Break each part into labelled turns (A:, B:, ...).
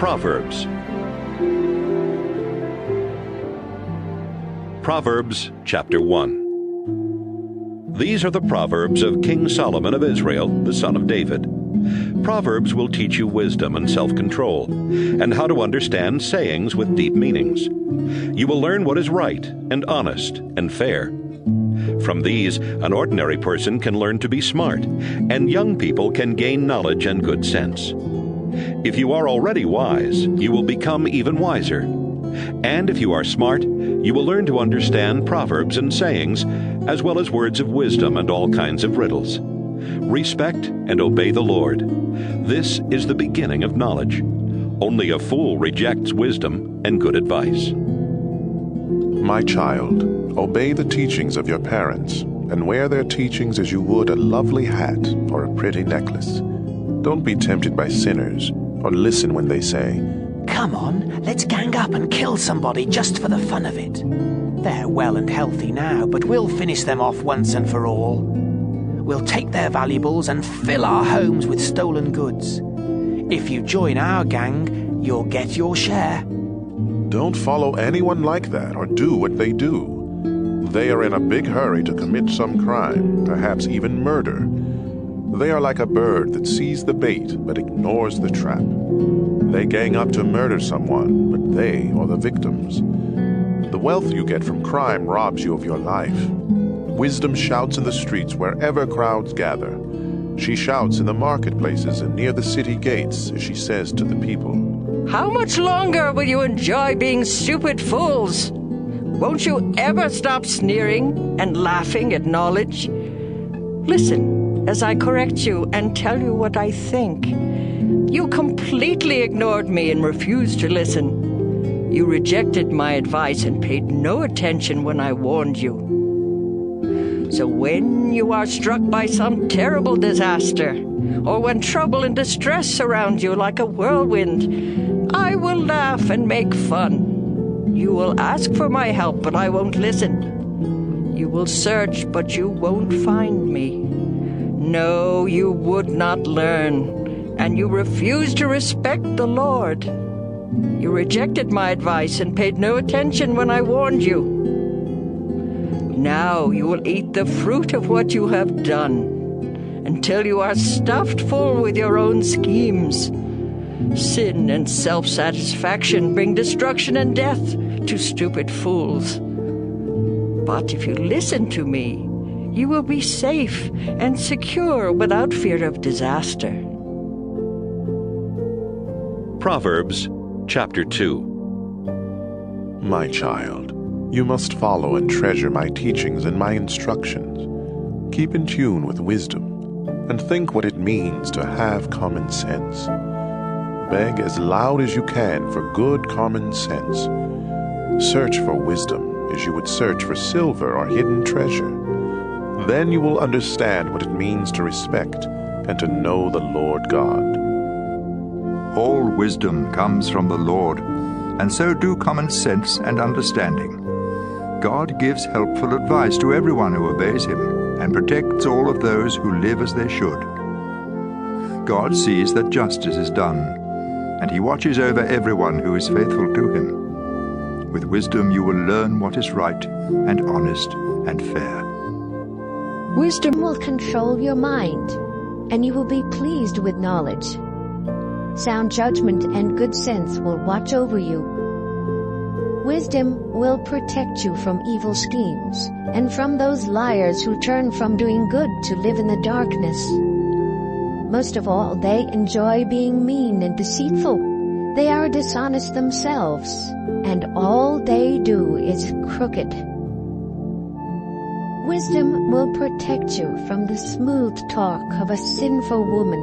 A: Proverbs. Proverbs chapter 1. These are the Proverbs of King Solomon of Israel, the son of David. Proverbs will teach you wisdom and self-control, and how to understand sayings with deep meanings. You will learn what is right and honest and fair. From these, an ordinary person can learn to be smart, and young people can gain knowledge and good sense. If you are already wise, you will become even wiser. And if you are smart, you will learn to understand proverbs and sayings, as well as words of wisdom and all kinds of riddles. Respect and obey the Lord. This is the beginning of knowledge. Only a fool rejects wisdom and good advice.
B: My child, obey the teachings of your parents, and wear their teachings as you would a lovely hat or a pretty necklace. Don't be tempted by sinners, or listen when they say,
C: "Come on, let's gang up and kill somebody just for the fun of it. They're well and healthy now, but we'll finish them off once and for all. We'll take their valuables and fill our homes with stolen goods. If you join our gang, you'll get your share."
B: Don't follow anyone like that or do what they do. They are in a big hurry to commit some crime, perhaps even murder. They are like a bird that sees the bait but ignores the trap. They gang up to murder someone, but they are the victims. The wealth you get from crime robs you of your life. Wisdom shouts in the streets wherever crowds gather. She shouts in the marketplaces and near the city gates as she says to the people,
D: "How much longer will you enjoy being stupid fools? Won't you ever stop sneering and laughing at knowledge? Listen as I correct you and tell you what I think. You completely ignored me and refused to listen. You rejected my advice and paid no attention when I warned you. So when you are struck by some terrible disaster, or when trouble and distress surround you like a whirlwind, I will laugh and make fun. You will ask for my help, but I won't listen. You will search, but you won't find me. No, you would not learn, and you refused to respect the Lord. You rejected my advice and paid no attention when I warned you. Now you will eat the fruit of what you have done, until you are stuffed full with your own schemes. Sin and self-satisfaction bring destruction and death to stupid fools. But if you listen to me, you will be safe and secure without fear of disaster.
A: Proverbs chapter 2.
B: My child, you must follow and treasure my teachings and my instructions. Keep in tune with wisdom, and think what it means to have common sense. Beg as loud as you can for good common sense. Search for wisdom as you would search for silver or hidden treasure. Then you will understand what it means to respect and to know the Lord God.
E: All wisdom comes from the Lord, and so do common sense and understanding. God gives helpful advice to everyone who obeys him, and protects all of those who live as they should. God sees that justice is done, and he watches over everyone who is faithful to him. With wisdom you will learn what is right and honest and fair.
F: Wisdom will control your mind, and you will be pleased with knowledge. Sound judgment and good sense will watch over you. Wisdom will protect you from evil schemes, and from those liars who turn from doing good to live in the darkness. Most of all, they enjoy being mean and deceitful. They are dishonest themselves, and all they do is crooked. Wisdom will protect you from the smooth talk of a sinful woman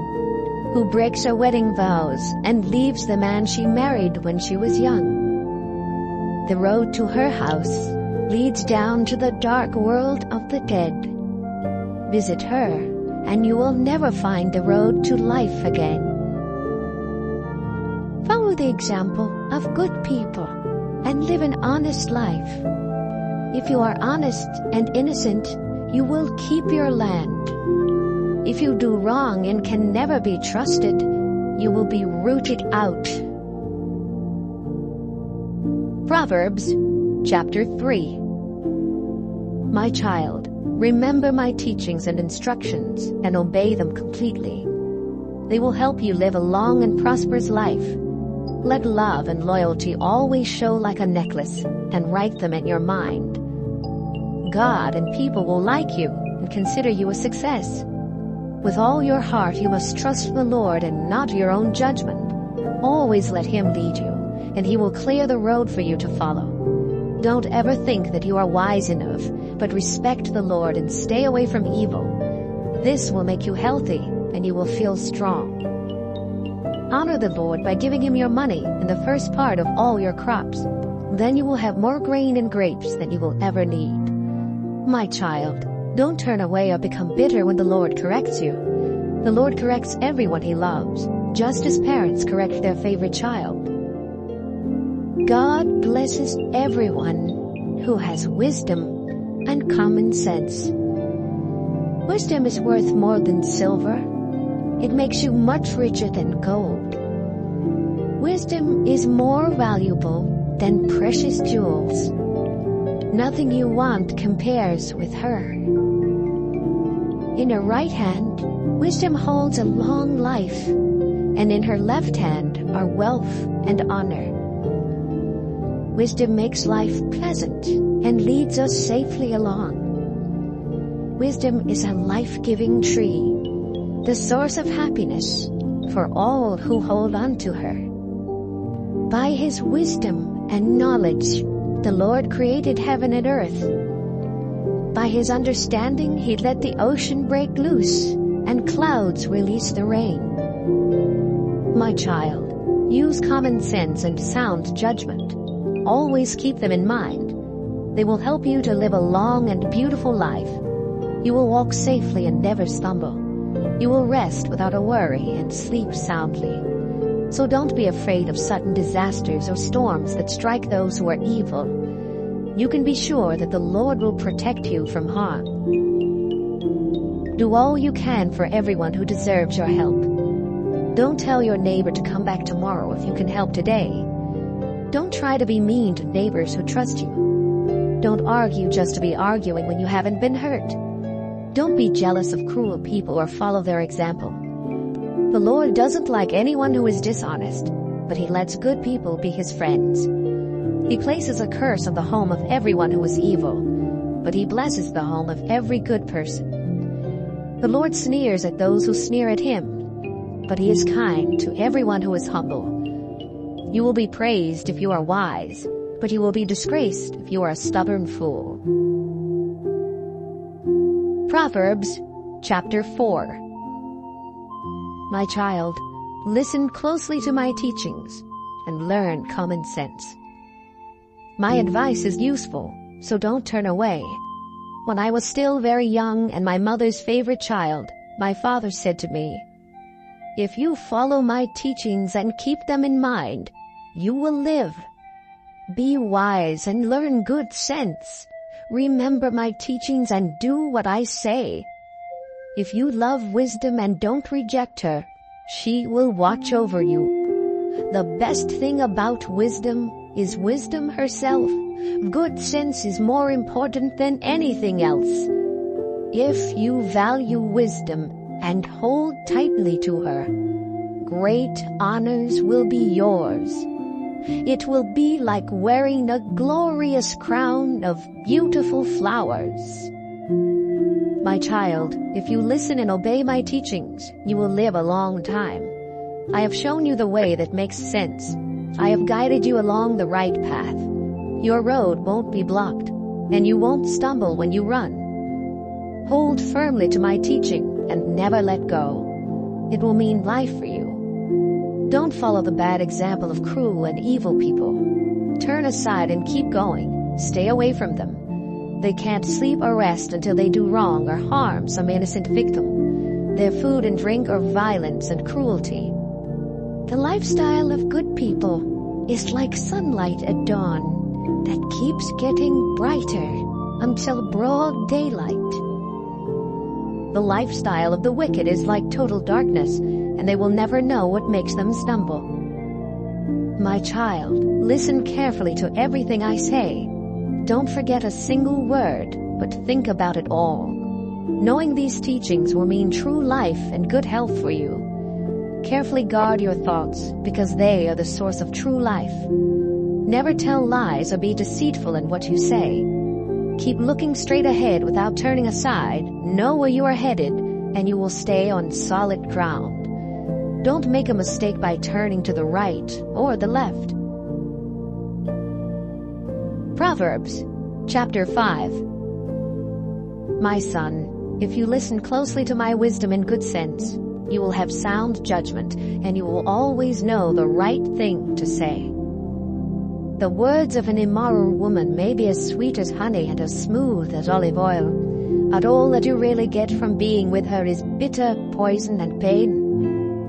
F: who breaks her wedding vows and leaves the man she married when she was young. The road to her house leads down to the dark world of the dead. Visit her, and you will never find the road to life again. Follow the example of good people and live an honest life. If you are honest and innocent, you will keep your land. If you do wrong and can never be trusted, you will be rooted out. Proverbs chapter 3. My child, remember my teachings and instructions and obey them completely. They will help you live a long and prosperous life. Let love and loyalty always show like a necklace, and write them in your mind. God and people will like you and consider you a success. With all your heart you must trust the Lord and not your own judgment. Always let Him lead you, and He will clear the road for you to follow. Don't ever think that you are wise enough, but respect the Lord and stay away from evil. This will make you healthy, and you will feel strong. Honor the Lord by giving Him your money and the first part of all your crops. Then you will have more grain and grapes than you will ever need. My child, don't turn away or become bitter when the Lord corrects you. The Lord corrects everyone He loves, just as parents correct their favorite child. God blesses everyone who has wisdom and common sense. Wisdom is worth more than silver. It makes you much richer than gold. Wisdom is more valuable than precious jewels. Nothing you want compares with her. In her right hand, wisdom holds a long life, and in her left hand are wealth and honor. Wisdom makes life pleasant and leads us safely along. Wisdom is a life-giving tree, the source of happiness for all who hold on to her. By His wisdom and knowledge, the Lord created heaven and earth. By His understanding, He let the ocean break loose and clouds release the rain. My child, use common sense and sound judgment. Always keep them in mind. They will help you to live a long and beautiful life. You will walk safely and never stumble. You will rest without a worry and sleep soundly. So don't be afraid of sudden disasters or storms that strike those who are evil. You can be sure that the Lord will protect you from harm. Do all you can for everyone who deserves your help. Don't tell your neighbor to come back tomorrow if you can help today. Don't try to be mean to neighbors who trust you. Don't argue just to be arguing when you haven't been hurt. Don't be jealous of cruel people or follow their example. The Lord doesn't like anyone who is dishonest, but He lets good people be His friends. He places a curse on the home of everyone who is evil, but He blesses the home of every good person. The Lord sneers at those who sneer at Him, but He is kind to everyone who is humble. You will be praised if you are wise, but you will be disgraced if you are a stubborn fool. Proverbs chapter 4. My child, listen closely to my teachings and learn common sense. My advice is useful, so don't turn away. When I was still very young and my mother's favorite child, my father said to me, "If you follow my teachings and keep them in mind, you will live. Be wise and learn good sense. Remember my teachings and do what I say. If you love wisdom and don't reject her, she will watch over you. The best thing about wisdom is wisdom herself. Good sense is more important than anything else. If you value wisdom and hold tightly to her, great honors will be yours. It will be like wearing a glorious crown of beautiful flowers. My child, if you listen and obey my teachings, you will live a long time. I have shown you the way that makes sense. I have guided you along the right path. Your road won't be blocked, and you won't stumble when you run. Hold firmly to my teaching and never let go. It will mean life for you. Don't follow the bad example of cruel and evil people. Turn aside and keep going. Stay away from them. They can't sleep or rest until they do wrong or harm some innocent victim. Their food and drink are violence and cruelty. The lifestyle of good people is like sunlight at dawn that keeps getting brighter until broad daylight. The lifestyle of the wicked is like total darkness, and they will never know what makes them stumble. My child, listen carefully to everything I say. Don't forget a single word, but think about it all. Knowing these teachings will mean true life and good health for you. Carefully guard your thoughts, because they are the source of true life. Never tell lies or be deceitful in what you say. Keep looking straight ahead without turning aside. Know where you are headed, and you will stay on solid ground. Don't make a mistake by turning to the right or the left. Proverbs, chapter 5. My son, if you listen closely to my wisdom and good sense, you will have sound judgment, and you will always know the right thing to say. The words of an immoral woman may be as sweet as honey and as smooth as olive oil, but all that you really get from being with her is bitter poison and pain.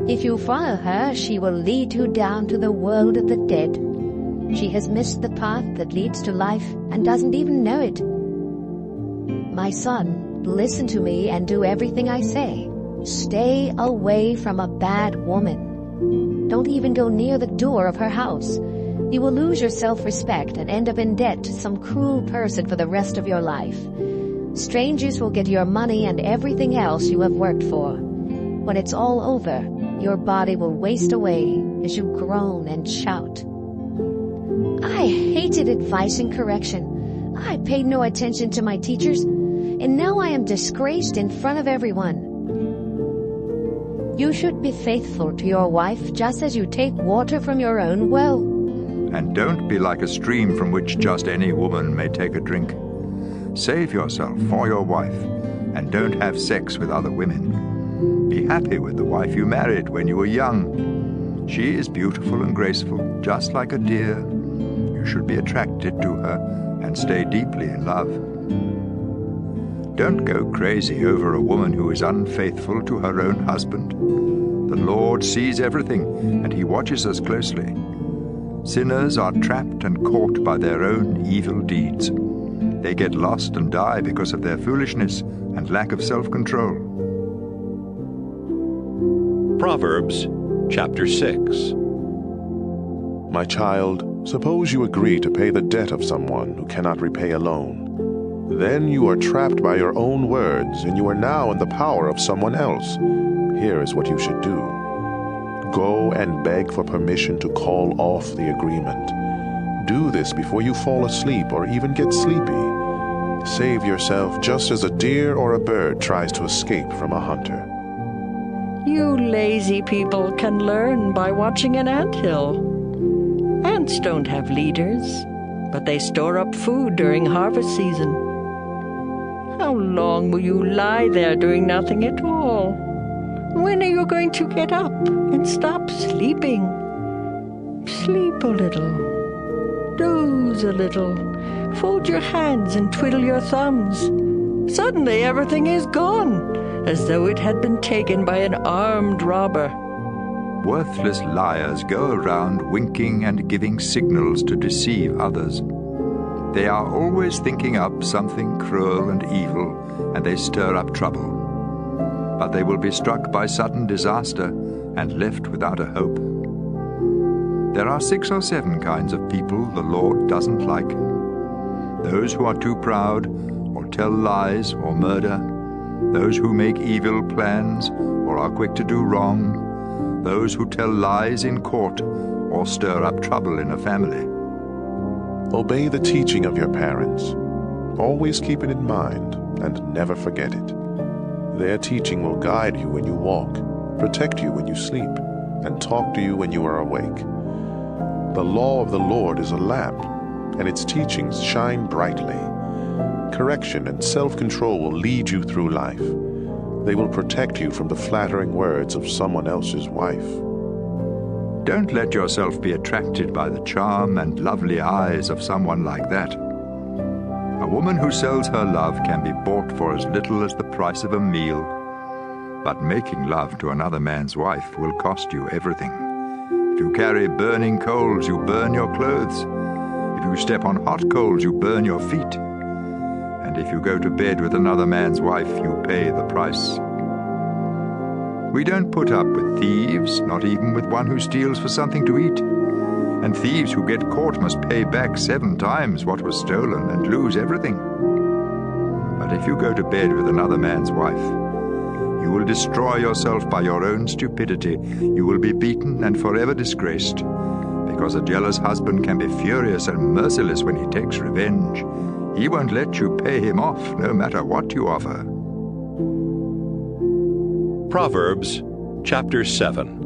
F: If you follow her, she will lead you down to the world of the dead. She has missed the path that leads to life and doesn't even know it. My son, listen to me and do everything I say. Stay away from a bad woman. Don't even go near the door of her house. You will lose your self-respect and end up in debt to some cruel person for the rest of your life. Strangers will get your money and everything else you have worked for. When it's all over, your body will waste away as you groan and shout. I hated advice and correction. I paid no attention to my teachers, and now I am disgraced in front of everyone. You should be faithful to your wife just as you take water from your own well.
E: And don't be like a stream from which just any woman may take a drink. Save yourself for your wife, and don't have sex with other women. Be happy with the wife you married when you were young. She is beautiful and graceful, just like a deer. You should be attracted to her and stay deeply in love. Don't go crazy over a woman who is unfaithful to her own husband. The Lord sees everything, and He watches us closely. Sinners are trapped and caught by their own evil deeds. They get lost and die because of their foolishness and lack of self-control.
A: Proverbs, chapter 6.
B: My child, suppose you agree to pay the debt of someone who cannot repay a loan. Then you are trapped by your own words, and you are now in the power of someone else. Here is what you should do. Go and beg for permission to call off the agreement. Do this before you fall asleep or even get sleepy. Save yourself just as a deer or a bird tries to escape from a hunter.
D: You lazy people can learn by watching an anthill. Ants don't have leaders, but they store up food during harvest season. How long will you lie there doing nothing at all? When are you going to get up and stop sleeping? Sleep a little. Doze a little. Fold your hands and twiddle your thumbs. Suddenly everything is gone, as though it had been taken by an armed robber.
E: Worthless liars go around winking and giving signals to deceive others. They are always thinking up something cruel and evil, and they stir up trouble. But they will be struck by sudden disaster and left without a hope. There are 6 or 7 kinds of people the Lord doesn't like. Those who are too proud, or tell lies, or murder. Those who make evil plans, or are quick to do wrong. Those who tell lies in court, or stir up trouble in a family.
B: Obey the teaching of your parents. Always keep it in mind, and never forget it. Their teaching will guide you when you walk, protect you when you sleep, and talk to you when you are awake. The law of the Lord is a lamp, and its teachings shine brightly. Correction and self-control will lead you through life. They will protect you from the flattering words of someone else's wife.
E: Don't let yourself be attracted by the charm and lovely eyes of someone like that. A woman who sells her love can be bought for as little as the price of a meal. But making love to another man's wife will cost you everything. If you carry burning coals, you burn your clothes. If you step on hot coals, you burn your feet. And if you go to bed with another man's wife, you pay the price. We don't put up with thieves, not even with one who steals for something to eat. and thieves who get caught must pay back 7 times what was stolen and lose everything. But if you go to bed with another man's wife, you will destroy yourself by your own stupidity. You will be beaten and forever disgraced, because a jealous husband can be furious and merciless when he takes revenge. He won't let you pay him off, no matter what you offer.
A: Proverbs chapter 7.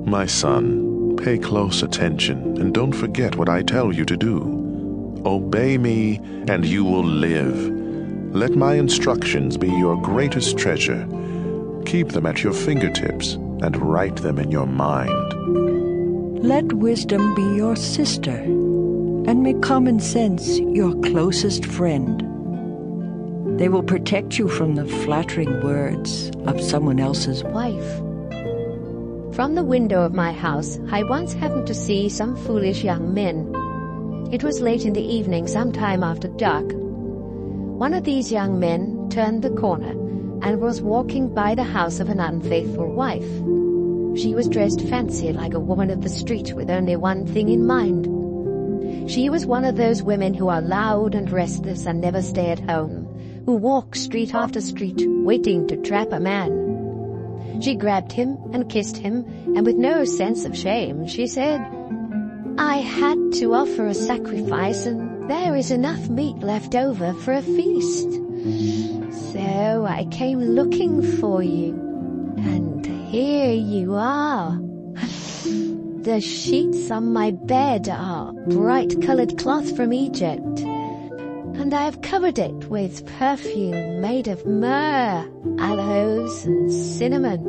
B: My son, pay close attention and don't forget what I tell you to do. Obey me, and you will live. Let my instructions be your greatest treasure. Keep them at your fingertips and write them in your mind.
D: Let wisdom be your sister, and make common sense your closest friend. They will protect you from the flattering words of someone else's
F: Wife. From the window of my house, I once happened to see some foolish young men. It was late in the evening, sometime after dark. One of these young men turned the corner and was walking by the house of an unfaithful wife. She was dressed fancy like a woman of the street with only one thing in mind. She was one of those women who are loud and restless and never stay at home, who walk street after street waiting to trap a man. She grabbed him and kissed him, and with no sense of shame, she said, "I had to offer a sacrifice, and there is enough meat left over for a feast. So I came looking for you, and here you are. The sheets on my bed are bright-colored cloth from Egypt, and I have covered it with perfume made of myrrh, aloes, and cinnamon.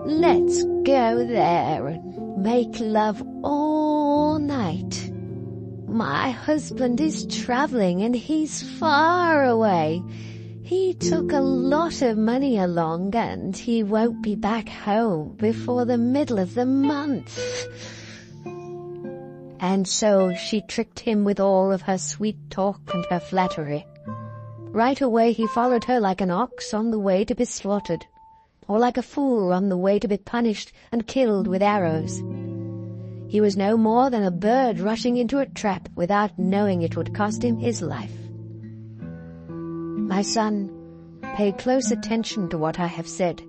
F: Let's go there and make love all night. My husband is traveling and he's far away. He took a lot of money along and he won't be back home before the middle of the month." And so she tricked him with all of her sweet talk and her flattery. Right away he followed her like an ox on the way to be slaughtered, or like a fool on the way to be punished and killed with arrows. He was no more than a bird rushing into a trap without knowing it would cost him his life. My son, pay close attention to what I have said.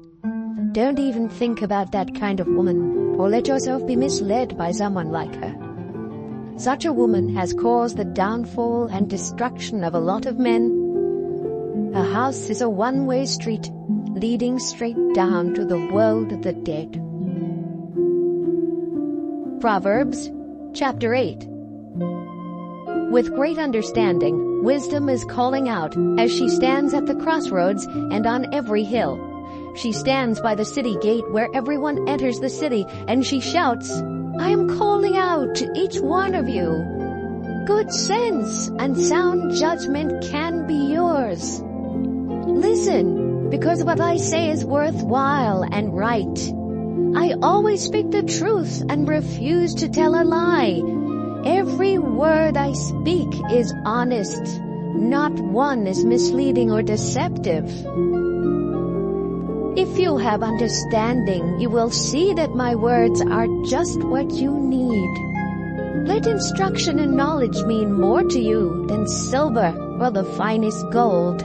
F: Don't even think about that kind of woman, or let yourself be misled by someone like her. Such a woman has caused the downfall and destruction of a lot of men. Her house is a one-way street, leading straight down to the world of the dead. Proverbs chapter 8. With great understanding, wisdom is calling out as she stands at the crossroads and on every hill. She stands by the city gate where everyone enters the city, and she shouts, "I am calling out to each one of you. Good sense and sound judgment can be yours. Listen, because what I say is worthwhile and right. I always speak the truth and refuse to tell a lie. Every word I speak is honest. Not one is misleading or deceptive. If you have understanding, you will see that my words are just what you need. Let instruction and knowledge mean more to you than silver or the finest gold.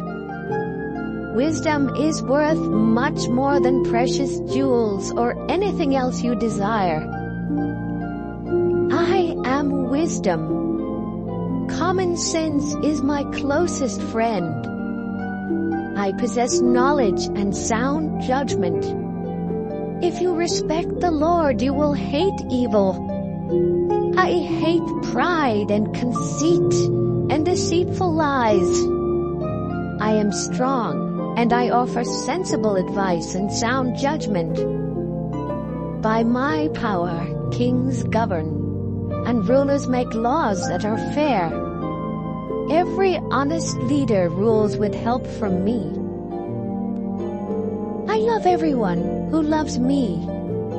F: Wisdom is worth much more than precious jewels or anything else you desire. I am wisdom. Common sense is my closest friend. I possess knowledge and sound judgment. If you respect the Lord, you will hate evil. I hate pride and conceit and deceitful lies. I am strong, and I offer sensible advice and sound judgment. By my power, kings govern, and rulers make laws that are fair. Every honest leader rules with help from me. I love everyone who loves me,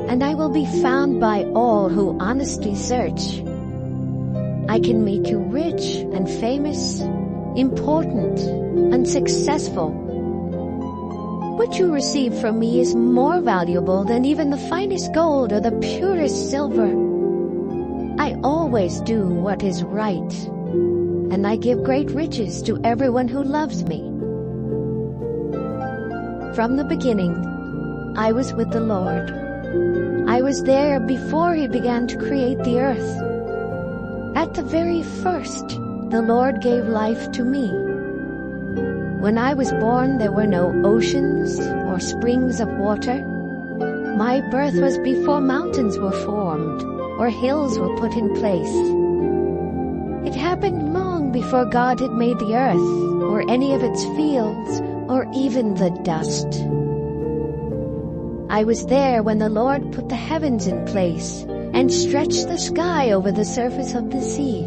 F: and I will be found by all who honestly search. I can make you rich and famous, important and successful. What you receive from me is more valuable than even the finest gold or the purest silver. I always do what is right, and I give great riches to everyone who loves me. From the beginning, I was with the Lord. I was there before He began to create the earth. At the very first, the Lord gave life to me. When I was born, there were no oceans or springs of water. My birth was before mountains were formed or hills were put in place. It happened long before God had made the earth or any of its fields or even the dust. I was there when the Lord put the heavens in place and stretched the sky over the surface of the sea.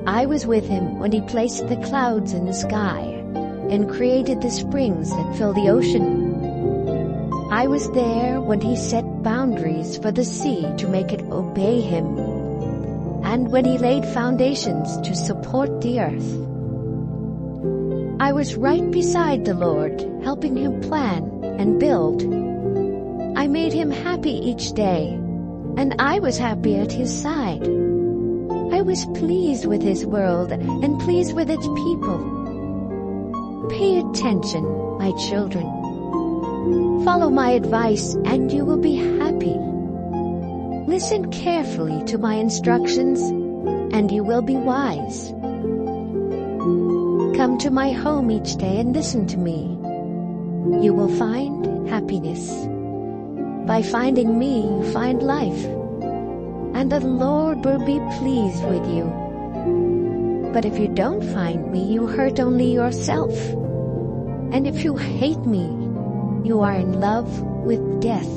F: I was with Him when He placed the clouds in the sky and created the springs that fill the ocean. I was there when He set boundaries for the sea to make it obey Him, and when He laid foundations to support the earth. I was right beside the Lord, helping Him plan and build. I made Him happy each day, and I was happy at His side. I was pleased with His world and pleased with its people. Pay attention, my children. Follow my advice and you will be happy. Listen carefully to my instructions and you will be wise. Come to my home each day and listen to me. You will find happiness. By finding me, you find life. And the Lord will be pleased with you. But if you don't find me, you hurt only yourself. And if you hate me, you are in love with death.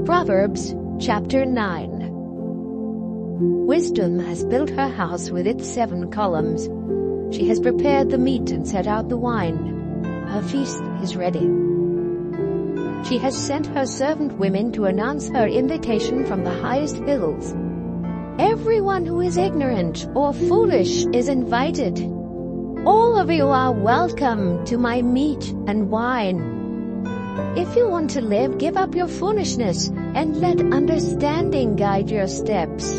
F: Proverbs chapter 9. Wisdom has built her house with its 7 columns. She has prepared the meat and set out the wine. Her feast is ready. She has sent her servant women to announce her invitation from the highest hills. Everyone who is ignorant or foolish is invited. All of you are welcome to my meat and wine. If you want to live, give up your foolishness and let understanding guide your steps.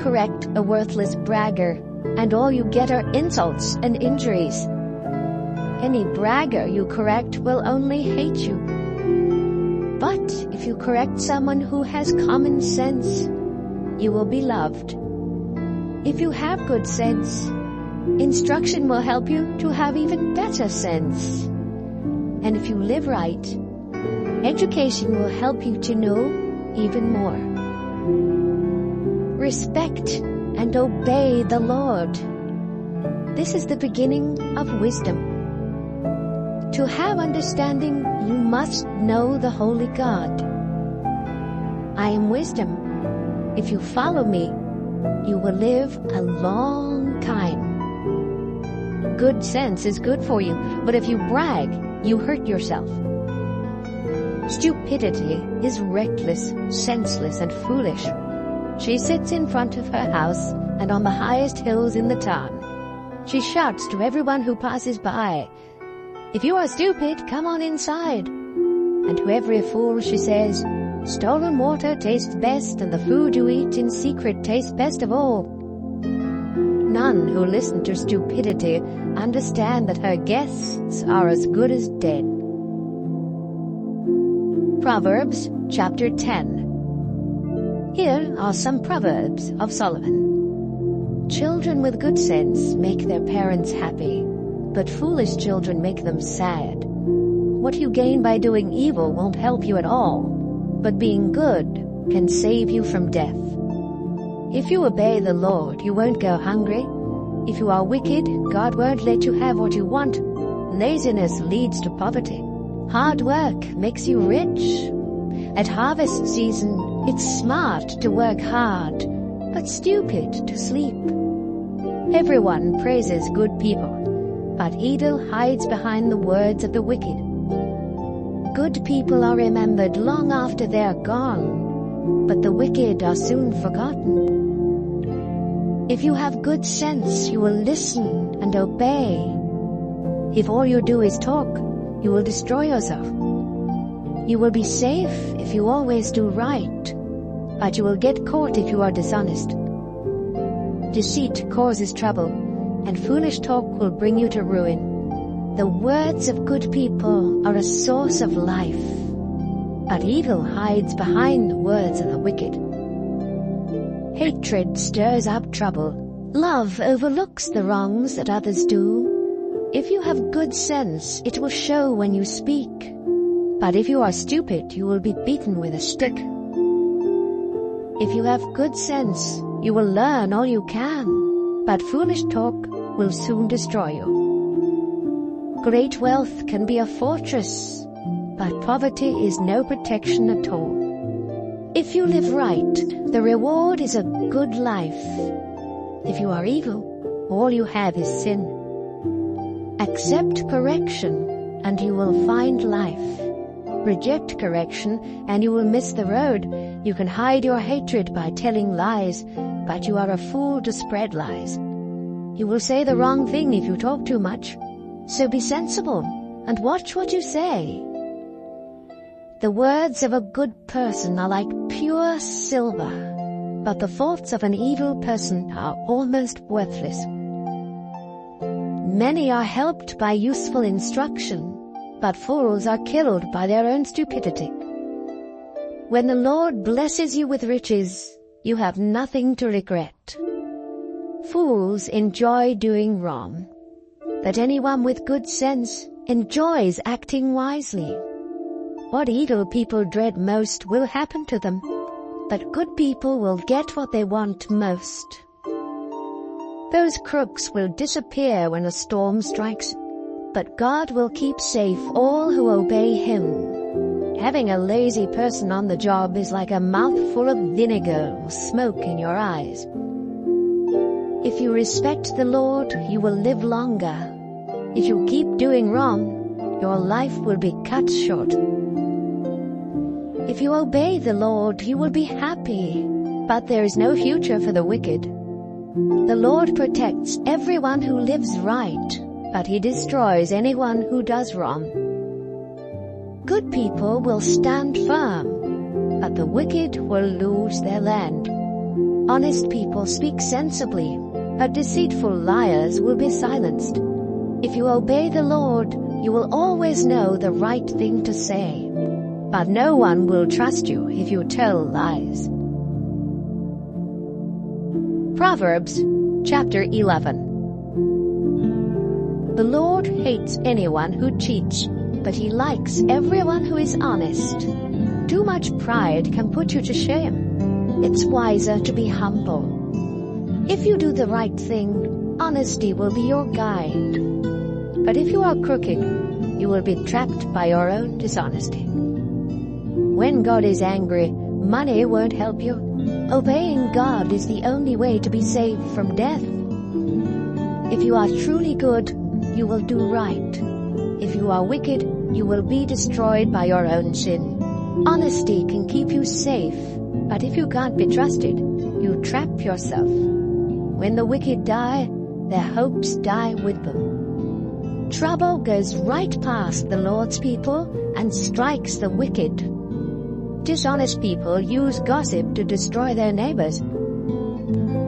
F: Correct a worthless bragger, and all you get are insults and injuries. Any bragger you correct will only hate you. But if you correct someone who has common sense, you will be loved. If you have good sense, instruction will help you to have even better sense. And if you live right, education will help you to know even more. Respect and obey the Lord. This is the beginning of wisdom. To have understanding, you must know the holy God. I am wisdom. If you follow me, you will live a long time. Good sense is good for you, but if you brag, you hurt yourself. Stupidity is reckless, senseless, and foolish. She sits in front of her house and on the highest hills in the town. She shouts to everyone who passes by, "If you are stupid, come on inside." And to every fool she says, "Stolen water tastes best, and the food you eat in secret tastes best of all." None who listen to stupidity understand that her guests are as good as dead. Proverbs chapter 10. Here are some Proverbs of Solomon. Children with good sense make their parents happy, but foolish children make them sad. What you gain by doing evil won't help you at all, but being good can save you from death. If you obey the Lord, you won't go hungry. If you are wicked, God won't let you have what you want. Laziness leads to poverty. Hard work makes you rich. At harvest season, it's smart to work hard, but stupid to sleep. Everyone praises good people, but evil hides behind the words of the wicked. Good people are remembered long after they are gone, but the wicked are soon forgotten. If you have good sense, you will listen and obey. If all you do is talk, you will destroy yourself. You will be safe if you always do right, but you will get caught if you are dishonest. Deceit causes trouble, and foolish talk will bring you to ruin. The words of good people are a source of life, but evil hides behind the words of the wicked. Hatred stirs up trouble. Love overlooks the wrongs that others do. If you have good sense, it will show when you speak. But if you are stupid, you will be beaten with a stick. If you have good sense, you will learn all you can, but foolish talk will soon destroy you. Great wealth can be a fortress, but poverty is no protection at all. If you live right, the reward is a good life. If you are evil, all you have is sin. Accept correction, and you will find life. Reject correction, and you will miss the road. You can hide your hatred by telling lies, but you are a fool to spread lies. You will say the wrong thing if you talk too much. So be sensible, and watch what you say. The words of a good person are like pure silver, but the faults of an evil person are almost worthless. Many are helped by useful instruction, but fools are killed by their own stupidity. When the Lord blesses you with riches, you have nothing to regret. Fools enjoy doing wrong, but anyone with good sense enjoys acting wisely. What evil people dread most will happen to them, but good people will get what they want most. Those crooks will disappear when a storm strikes, but God will keep safe all who obey Him. Having a lazy person on the job is like a mouthful of vinegar or smoke in your eyes. If you respect the Lord, you will live longer. If you keep doing wrong, your life will be cut short. If you obey the Lord, you will be happy, but there is no future for the wicked. The Lord protects everyone who lives right, but He destroys anyone who does wrong. Good people will stand firm, but the wicked will lose their land. Honest people speak sensibly, but deceitful liars will be silenced. If you obey the Lord, you will always know the right thing to say, but no one will trust you if you tell lies. Proverbs chapter 11. The Lord hates anyone who cheats, but He likes everyone who is honest. Too much pride can put you to shame. It's wiser to be humble. If you do the right thing, honesty will be your guide. But if you are crooked, you will be trapped by your own dishonesty. When God is angry, money won't help you. Obeying God is the only way to be saved from death. If you are truly good, you will do right. If you are wicked, you will be destroyed by your own sin. Honesty can keep you safe, but if you can't be trusted, you trap yourself. When the wicked die, their hopes die with them. Trouble goes right past the Lord's people and strikes the wicked. Dishonest people use gossip to destroy their neighbors.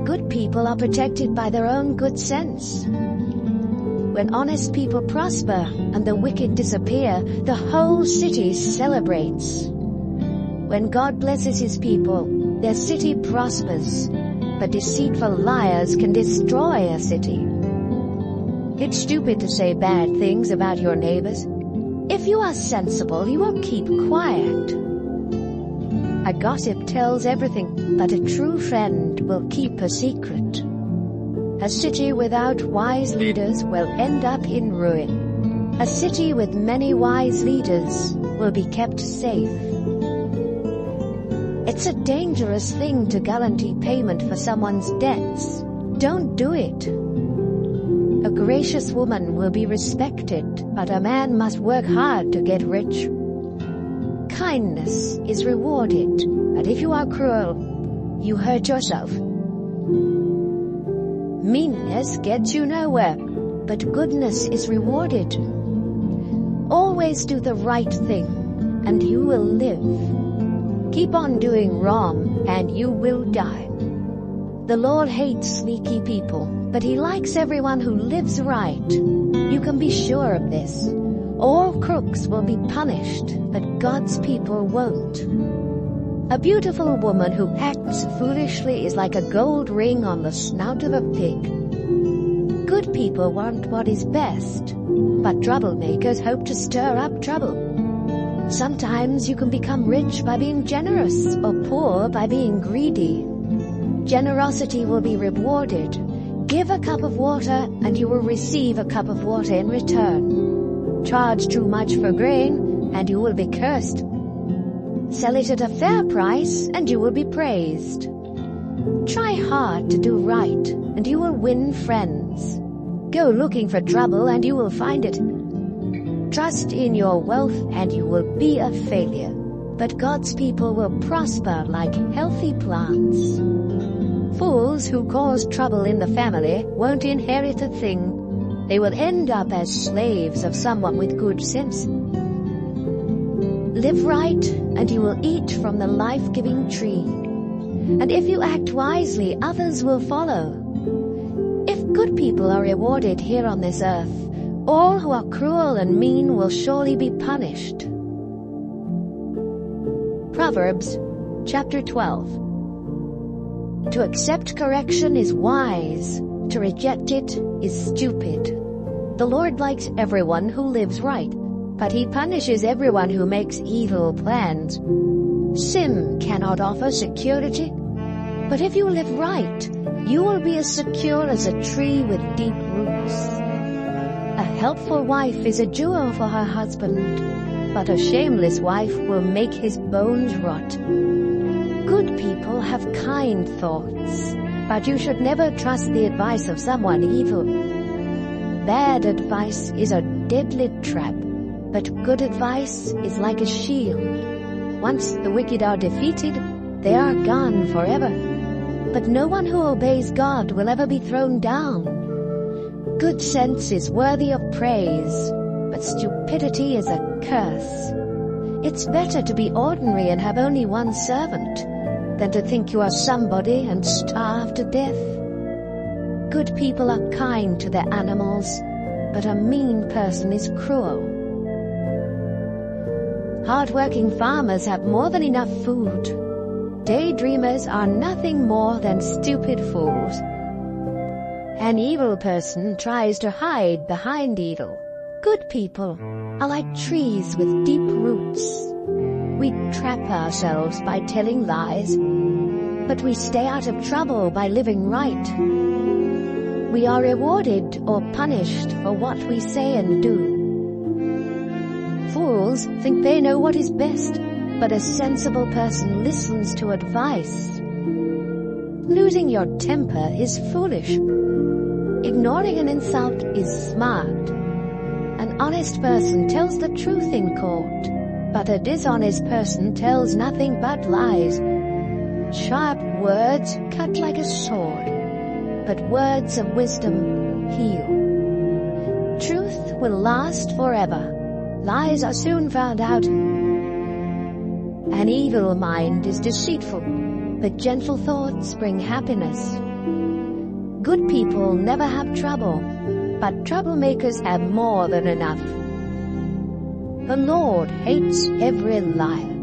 F: Good people are protected by their own good sense. When honest people prosper and the wicked disappear, the whole city celebrates. When God blesses His people, their city prospers, but deceitful liars can destroy a city. It's stupid to say bad things about your neighbors. If you are sensible, you will keep quiet. A gossip tells everything, but a true friend will keep a secret. A city without wise leaders will end up in ruin. A city with many wise leaders will be kept safe. It's a dangerous thing to guarantee payment for someone's debts. Don't do it. A gracious woman will be respected, but a man must work hard to get rich. Kindness is rewarded, but if you are cruel, you hurt yourself. Meanness gets you nowhere, but goodness is rewarded. Always do the right thing, and you will live. Keep on doing wrong, and you will die. The Lord hates sneaky people, but He likes everyone who lives right. You can be sure of this. All crooks will be punished, but God's people won't. A beautiful woman who acts foolishly is like a gold ring on the snout of a pig. Good people want what is best, but troublemakers hope to stir up trouble. Sometimes you can become rich by being generous, or poor by being greedy. Generosity will be rewarded. Give a cup of water, and you will receive a cup of water in return. Charge too much for grain, and you will be cursed. Sell it at a fair price, and you will be praised. Try hard to do right, and you will win friends. Go looking for trouble, and you will find it. Trust in your wealth, and you will be a failure. But God's people will prosper like healthy plants. Fools who cause trouble in the family won't inherit a thing. They will end up as slaves of someone with good sense. Live right, and you will eat from the life-giving tree. And if you act wisely, others will follow. If good people are rewarded here on this earth, all who are cruel and mean will surely be punished. Proverbs chapter 12. To accept correction is wise, to reject it is stupid. The Lord likes everyone who lives right, but He punishes everyone who makes evil plans. Sin cannot offer security, but if you live right, you will be as secure as a tree with deep roots. A helpful wife is a jewel for her husband, but a shameless wife will make his bones rot. Good people have kind thoughts, but you should never trust the advice of someone evil. Bad advice is a deadly trap, but good advice is like a shield. Once the wicked are defeated, they are gone forever. But no one who obeys God will ever be thrown down. Good sense is worthy of praise, but stupidity is a curse. It's better to be ordinary and have only one servant than to think you are somebody and starve to death. Good people are kind to their animals, but a mean person is cruel. Hard-working farmers have more than enough food. Daydreamers are nothing more than stupid fools. An evil person tries to hide behind evil. Good people are like trees with deep roots. We trap ourselves by telling lies, but we stay out of trouble by living right. We are rewarded or punished for what we say and do. Fools think they know what is best, but a sensible person listens to advice. Losing your temper is foolish. Ignoring an insult is smart. An honest person tells the truth in court, but a dishonest person tells nothing but lies. Sharp words cut like a sword, but words of wisdom heal. Truth will last forever. Lies are soon found out. An evil mind is deceitful, but gentle thoughts bring happiness. Good people never have trouble, but troublemakers have more than enough. The Lord hates every liar,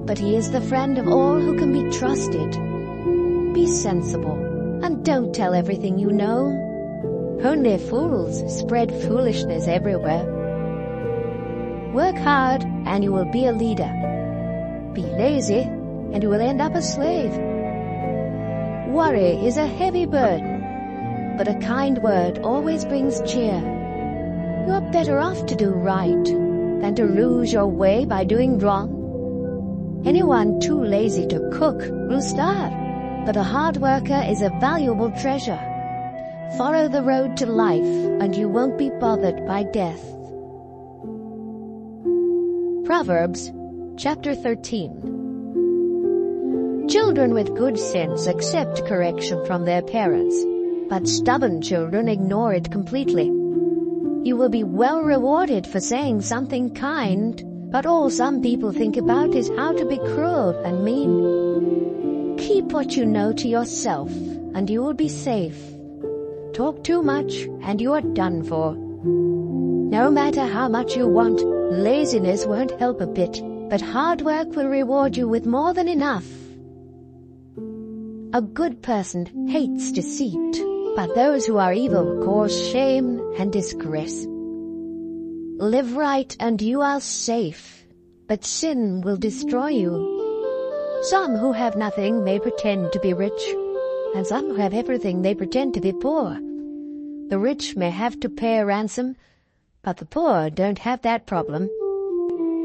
F: but He is the friend of all who can be trusted. Be sensible, and don't tell everything you know. Only fools spread foolishness everywhere. Work hard, and you will be a leader. Be lazy, and you will end up a slave. Worry is a heavy burden, but a kind word always brings cheer. You are better off to do right than to lose your way by doing wrong. Anyone too lazy to cook will starve, but a hard worker is a valuable treasure. Follow the road to life, and you won't be bothered by death. Proverbs chapter 13. Children with good sense accept correction from their parents, but stubborn children ignore it completely. You will be well rewarded for saying something kind, But all some people think about is how to be cruel and mean. Keep what you know to yourself, and you will be safe. Talk too much, and you are done for. No matter how much you want, laziness won't help a bit, but hard work will reward you with more than enough. A good person hates deceit, but those who are evil cause shame and disgrace. Live right and you are safe, but sin will destroy you. Some who have nothing may pretend to be rich, and some who have everything they pretend to be poor. The rich may have to pay a ransom, but the poor don't have that problem.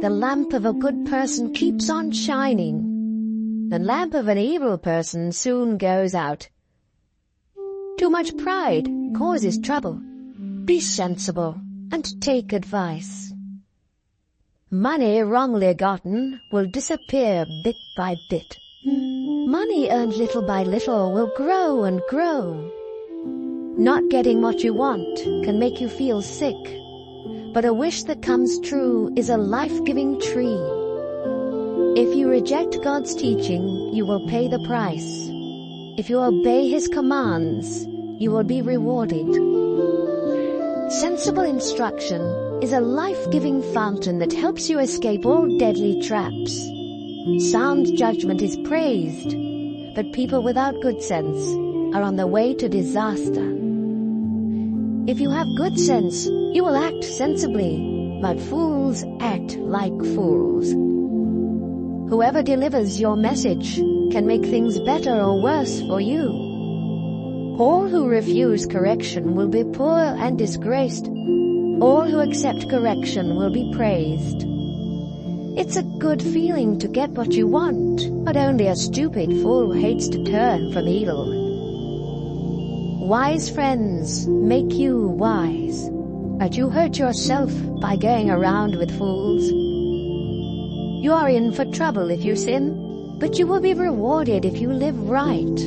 F: The lamp of a good person keeps on shining. The lamp of an evil person soon goes out. Too much pride causes trouble. Be sensible and take advice. Money wrongly gotten will disappear bit by bit. Money earned little by little will grow and grow. Not getting what you want can make you feel sick, but a wish that comes true is a life-giving tree. If you reject God's teaching, you will pay the price. If you obey His commands, you will be rewarded. Sensible instruction is a life-giving fountain that helps you escape all deadly traps. Sound judgment is praised, but people without good sense are on the way to disaster. If you have good sense, you will act sensibly, but fools act like fools. Whoever delivers your message can make things better or worse for you. All who refuse correction will be poor and disgraced. All who accept correction will be praised. It's a good feeling to get what you want, but only a stupid fool hates to turn from evil. Wise friends make you wise, but you hurt yourself by going around with fools. You are in for trouble if you sin, but you will be rewarded if you live right.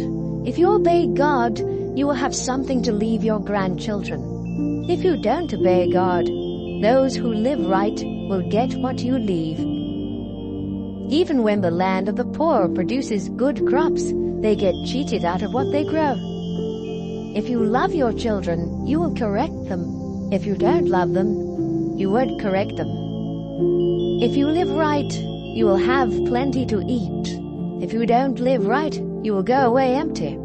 F: If you obey God, you will have something to leave your grandchildren. If you don't obey God, those who live right will get what you leave. Even when the land of the poor produces good crops, they get cheated out of what they grow. If you love your children, you will correct them. If you don't love them, you won't correct them. If you live right, you will have plenty to eat. If you don't live right, you will go away empty.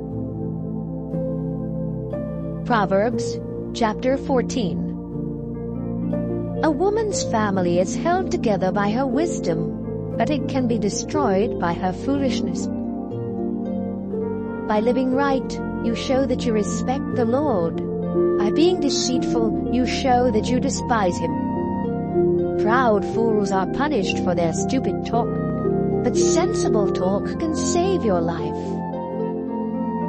F: Proverbs chapter 14. A woman's family is held together by her wisdom, but it can be destroyed by her foolishness. By living right, you show that you respect the Lord. By being deceitful, you show that you despise Him. Proud fools are punished for their stupid talk, but sensible talk can save your life.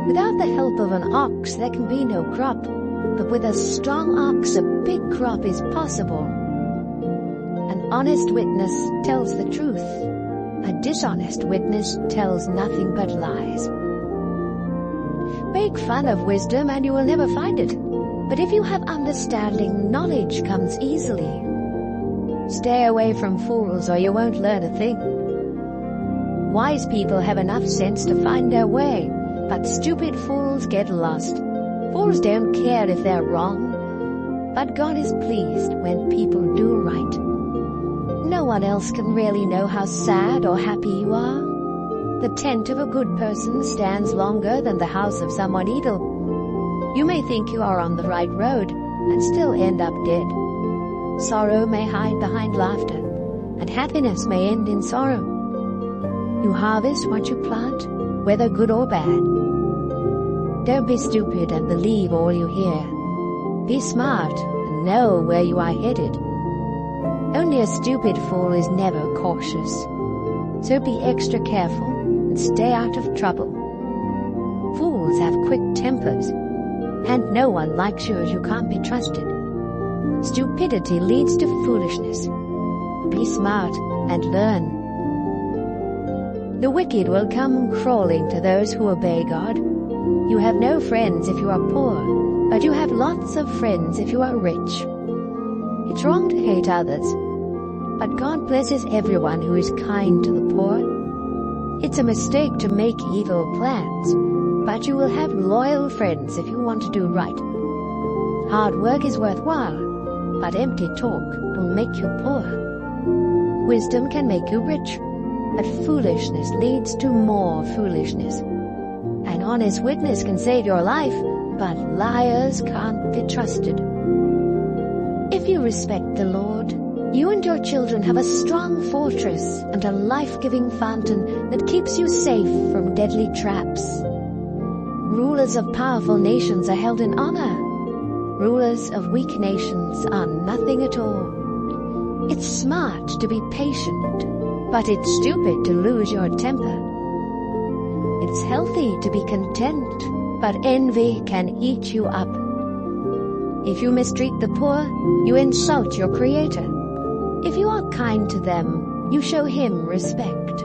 F: Without the help of an ox, there can be no crop, but with a strong ox, a big crop is possible. An honest witness tells the truth. A dishonest witness tells nothing but lies. Make fun of wisdom and you will never find it. But if you have understanding, knowledge comes easily. Stay away from fools or you won't learn a thing. Wise people have enough sense to find their way, but stupid fools get lost. Fools don't care if they're wrong, but God is pleased when people do right. No one else can really know how sad or happy you are. The tent of a good person stands longer than the house of someone evil. You may think you are on the right road and still end up dead. Sorrow may hide behind laughter, and happiness may end in sorrow. You harvest what you plant, whether good or bad. Don't be stupid and believe all you hear. Be smart and know where you are headed. Only a stupid fool is never cautious. So be extra careful and stay out of trouble. Fools have quick tempers, and no one likes you as you can't be trusted. Stupidity leads to foolishness. Be smart and learn. The wicked will come crawling to those who obey God. You have no friends if you are poor, but you have lots of friends if you are rich. It's wrong to hate others, but God blesses everyone who is kind to the poor. It's a mistake to make evil plans, but you will have loyal friends if you want to do right. Hard work is worthwhile, but empty talk will make you poor. Wisdom can make you rich, but foolishness leads to more foolishness. An honest witness can save your life, but liars can't be trusted. If you respect the Lord, you and your children have a strong fortress and a life-giving fountain that keeps you safe from deadly traps. Rulers of powerful nations are held in honor. Rulers of weak nations are nothing at all. It's smart to be patient, but it's stupid to lose your temper. It's healthy to be content, but envy can eat you up. If you mistreat the poor, you insult your Creator. If you are kind to them, you show Him respect.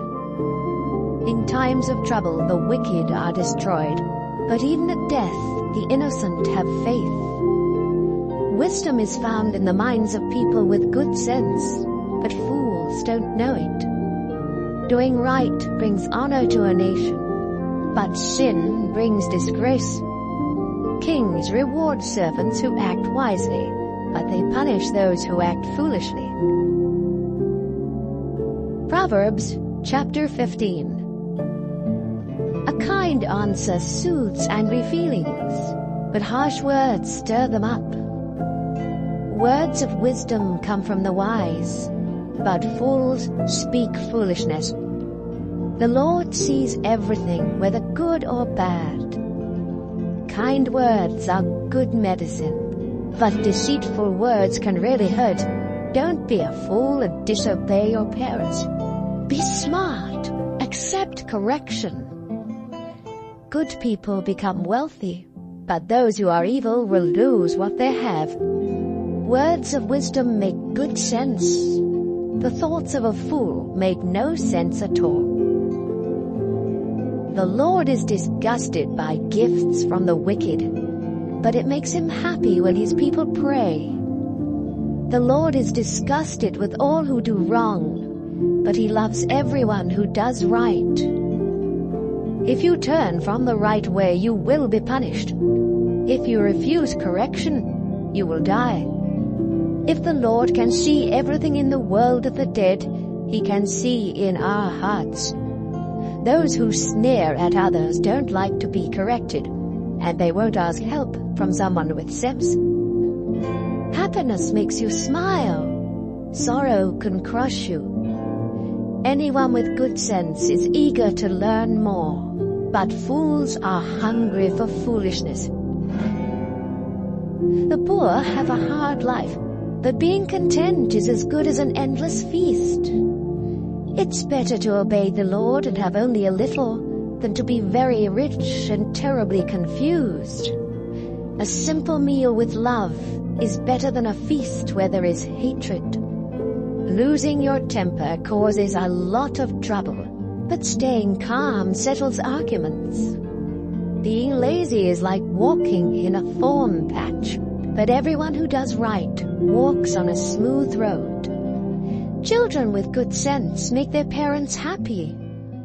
F: In times of trouble, the wicked are destroyed, but even at death, the innocent have faith. Wisdom is found in the minds of people with good sense, but fools don't know it. Doing right brings honor to a nation, but sin brings disgrace. Kings reward servants who act wisely, but they punish those who act foolishly. Proverbs chapter 15. A kind answer soothes angry feelings, but harsh words stir them up. Words of wisdom come from the wise, but fools speak foolishness. The Lord sees everything, whether good or bad. Kind words are good medicine, but deceitful words can really hurt. Don't be a fool and disobey your parents. Be smart. Accept correction. Good people become wealthy, but those who are evil will lose what they have. Words of wisdom make good sense. The thoughts of a fool make no sense at all. The Lord is disgusted by gifts from the wicked, but it makes Him happy when His people pray. The Lord is disgusted with all who do wrong, but He loves everyone who does right. If you turn from the right way, you will be punished. If you refuse correction, you will die. If the Lord can see everything in the world of the dead, He can see in our hearts. Those who sneer at others don't like to be corrected, and they won't ask help from someone with sense. Happiness makes you smile. Sorrow can crush you. Anyone with good sense is eager to learn more, but fools are hungry for foolishness. The poor have a hard life, but being content is as good as an endless feast. It's better to obey the Lord and have only a little than to be very rich and terribly confused. A simple meal with love is better than a feast where there is hatred. Losing your temper causes a lot of trouble, but staying calm settles arguments. Being lazy is like walking in a thorn patch, but everyone who does right walks on a smooth road. Children with good sense make their parents happy,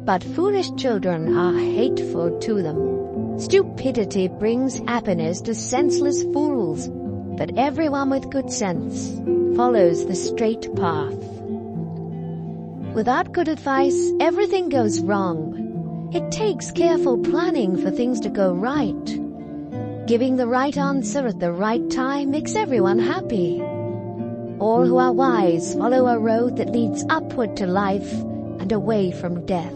F: but foolish children are hateful to them. Stupidity brings happiness to senseless fools, but everyone with good sense follows the straight path. Without good advice, everything goes wrong. It takes careful planning for things to go right. Giving the right answer at the right time makes everyone happy. All who are wise follow a road that leads upward to life and away from death.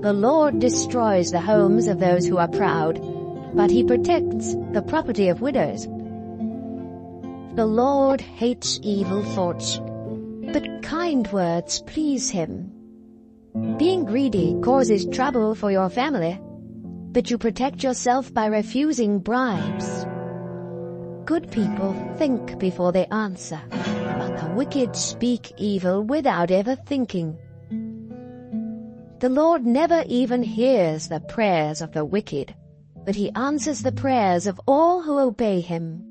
F: The Lord destroys the homes of those who are proud, but He protects the property of widows. The Lord hates evil thoughts, but kind words please Him. Being greedy causes trouble for your family, but you protect yourself by refusing bribes. Good people think before they answer, but the wicked speak evil without ever thinking. The Lord never even hears the prayers of the wicked, but He answers the prayers of all who obey Him.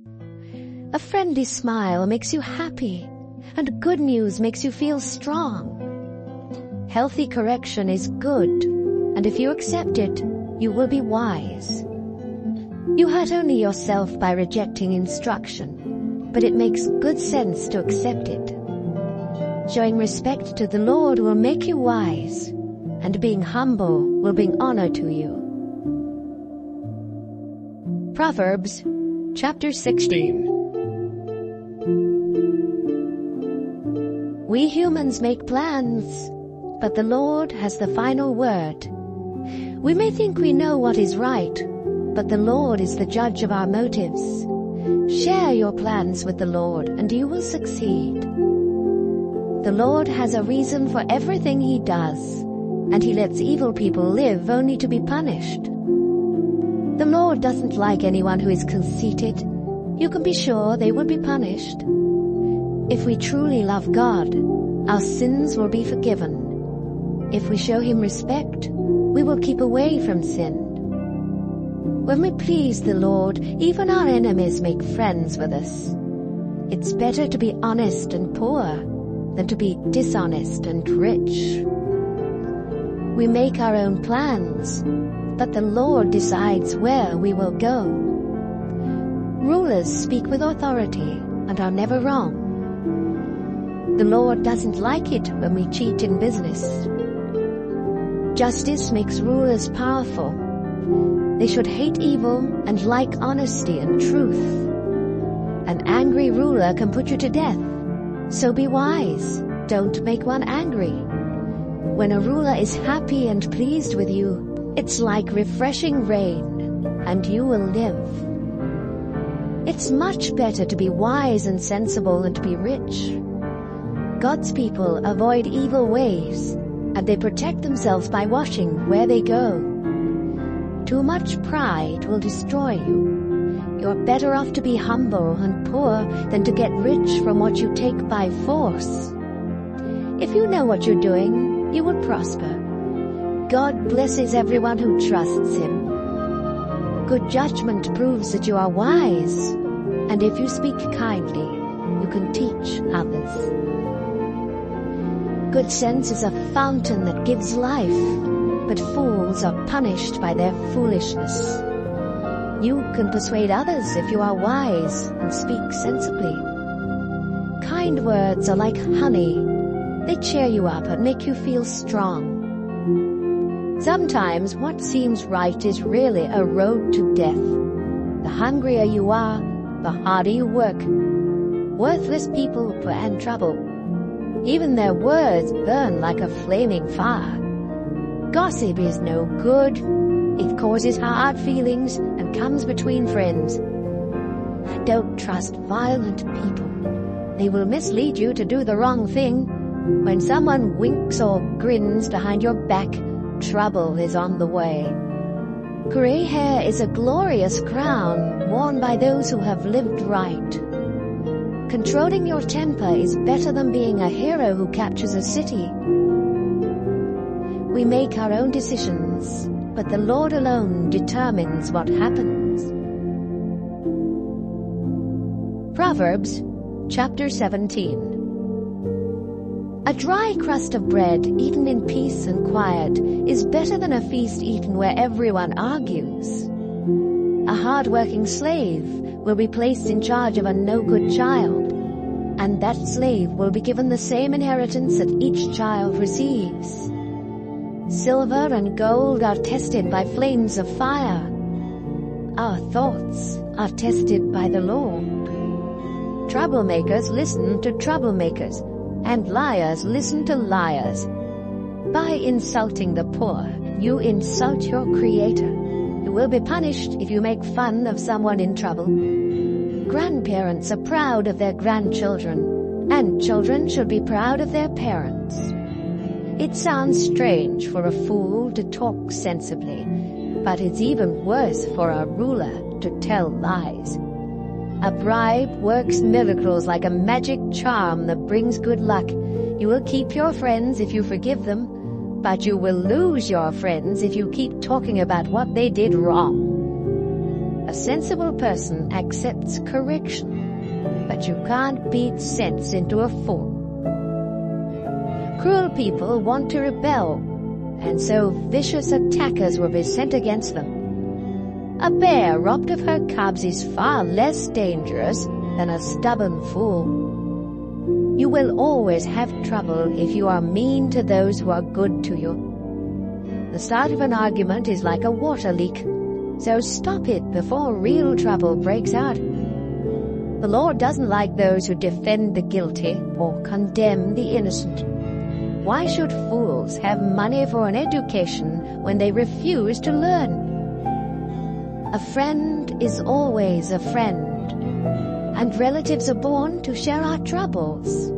F: A friendly smile makes you happy, and good news makes you feel strong. Healthy correction is good, and if you accept it, you will be wise. You hurt only yourself by rejecting instruction, but it makes good sense to accept it. Showing respect to the Lord will make you wise, and being humble will bring honor to you. Proverbs chapter 16. We humans make plans, but the Lord has the final word. We may think we know what is right, but the Lord is the judge of our motives. Share your plans with the Lord, and you will succeed. The Lord has a reason for everything He does, and He lets evil people live only to be punished. The Lord doesn't like anyone who is conceited. You can be sure they will be punished. If we truly love God, our sins will be forgiven. If we show Him respect, we will keep away from sin. When we please the Lord, even our enemies make friends with us. It's better to be honest and poor than to be dishonest and rich. We make our own plans, but the Lord decides where we will go. Rulers speak with authority and are never wrong. The Lord doesn't like it when we cheat in business. Justice makes rulers powerful. They should hate evil and like honesty and truth. An angry ruler can put you to death, so be wise. Don't make one angry. When a ruler is happy and pleased with you, it's like refreshing rain, and you will live. It's much better to be wise and sensible than to be rich. God's people avoid evil ways, and they protect themselves by watching where they go. Too much pride will destroy you. You're better off to be humble and poor than to get rich from what you take by force. If you know what you're doing, you will prosper. God blesses everyone who trusts Him. Good judgment proves that you are wise, and if you speak kindly, you can teach others. Good sense is a fountain that gives life, but fools are punished by their foolishness. You can persuade others if you are wise and speak sensibly. Kind words are like honey. They cheer you up and make you feel strong. Sometimes what seems right is really a road to death. The hungrier you are, the harder you work. Worthless people plan trouble. Even their words burn like a flaming fire. Gossip is no good. It causes hard feelings and comes between friends. Don't trust violent people. They will mislead you to do the wrong thing. When someone winks or grins behind your back, trouble is on the way. Gray hair is a glorious crown worn by those who have lived right. Controlling your temper is better than being a hero who captures a city. We make our own decisions, but the Lord alone determines what happens. Proverbs chapter 17. A dry crust of bread eaten in peace and quiet is better than a feast eaten where everyone argues. A hard-working slave will be placed in charge of a no-good child, and that slave will be given the same inheritance that each child receives. Silver and gold are tested by flames of fire. Our thoughts are tested by the Lord. Troublemakers listen to troublemakers, and liars listen to liars. By insulting the poor, you insult your Creator. You will be punished if you make fun of someone in trouble. Grandparents are proud of their grandchildren, and children should be proud of their parents. It sounds strange for a fool to talk sensibly, but it's even worse for a ruler to tell lies. A bribe works miracles like a magic charm that brings good luck. You will keep your friends if you forgive them, but you will lose your friends if you keep talking about what they did wrong. A sensible person accepts correction. but you can't beat sense into a fool. Cruel people want to rebel, and so vicious attackers will be sent against them. A bear robbed of her cubs is far less dangerous than a stubborn fool. You will always have trouble if you are mean to those who are good to you. The start of an argument is like a water leak, so stop it before real trouble breaks out. The Lord doesn't like those who defend the guilty or condemn the innocent. Why should fools have money for an education when they refuse to learn? A friend is always a friend, and relatives are born to share our troubles.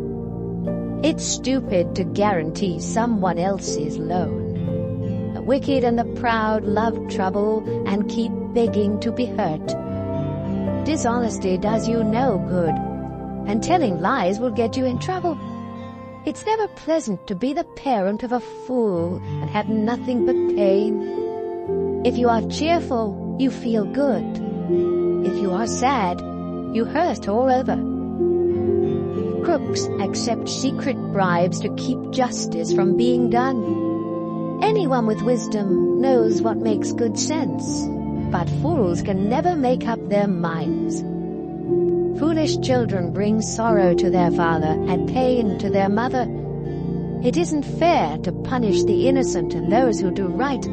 F: It's stupid to guarantee someone else's loan. The wicked and the proud love trouble and keep begging to be hurt. Dishonesty does you no good, and telling lies will get you in trouble. It's never pleasant to be the parent of a fool and have nothing but pain. If you are cheerful, you feel good. If you are sad, you hurt all over. Crooks accept secret bribes to keep justice from being done. Anyone with wisdom knows what makes good sense, but fools can never make up their minds. Foolish children bring sorrow to their father and pain to their mother. It isn't fair to punish the innocent and those who do right.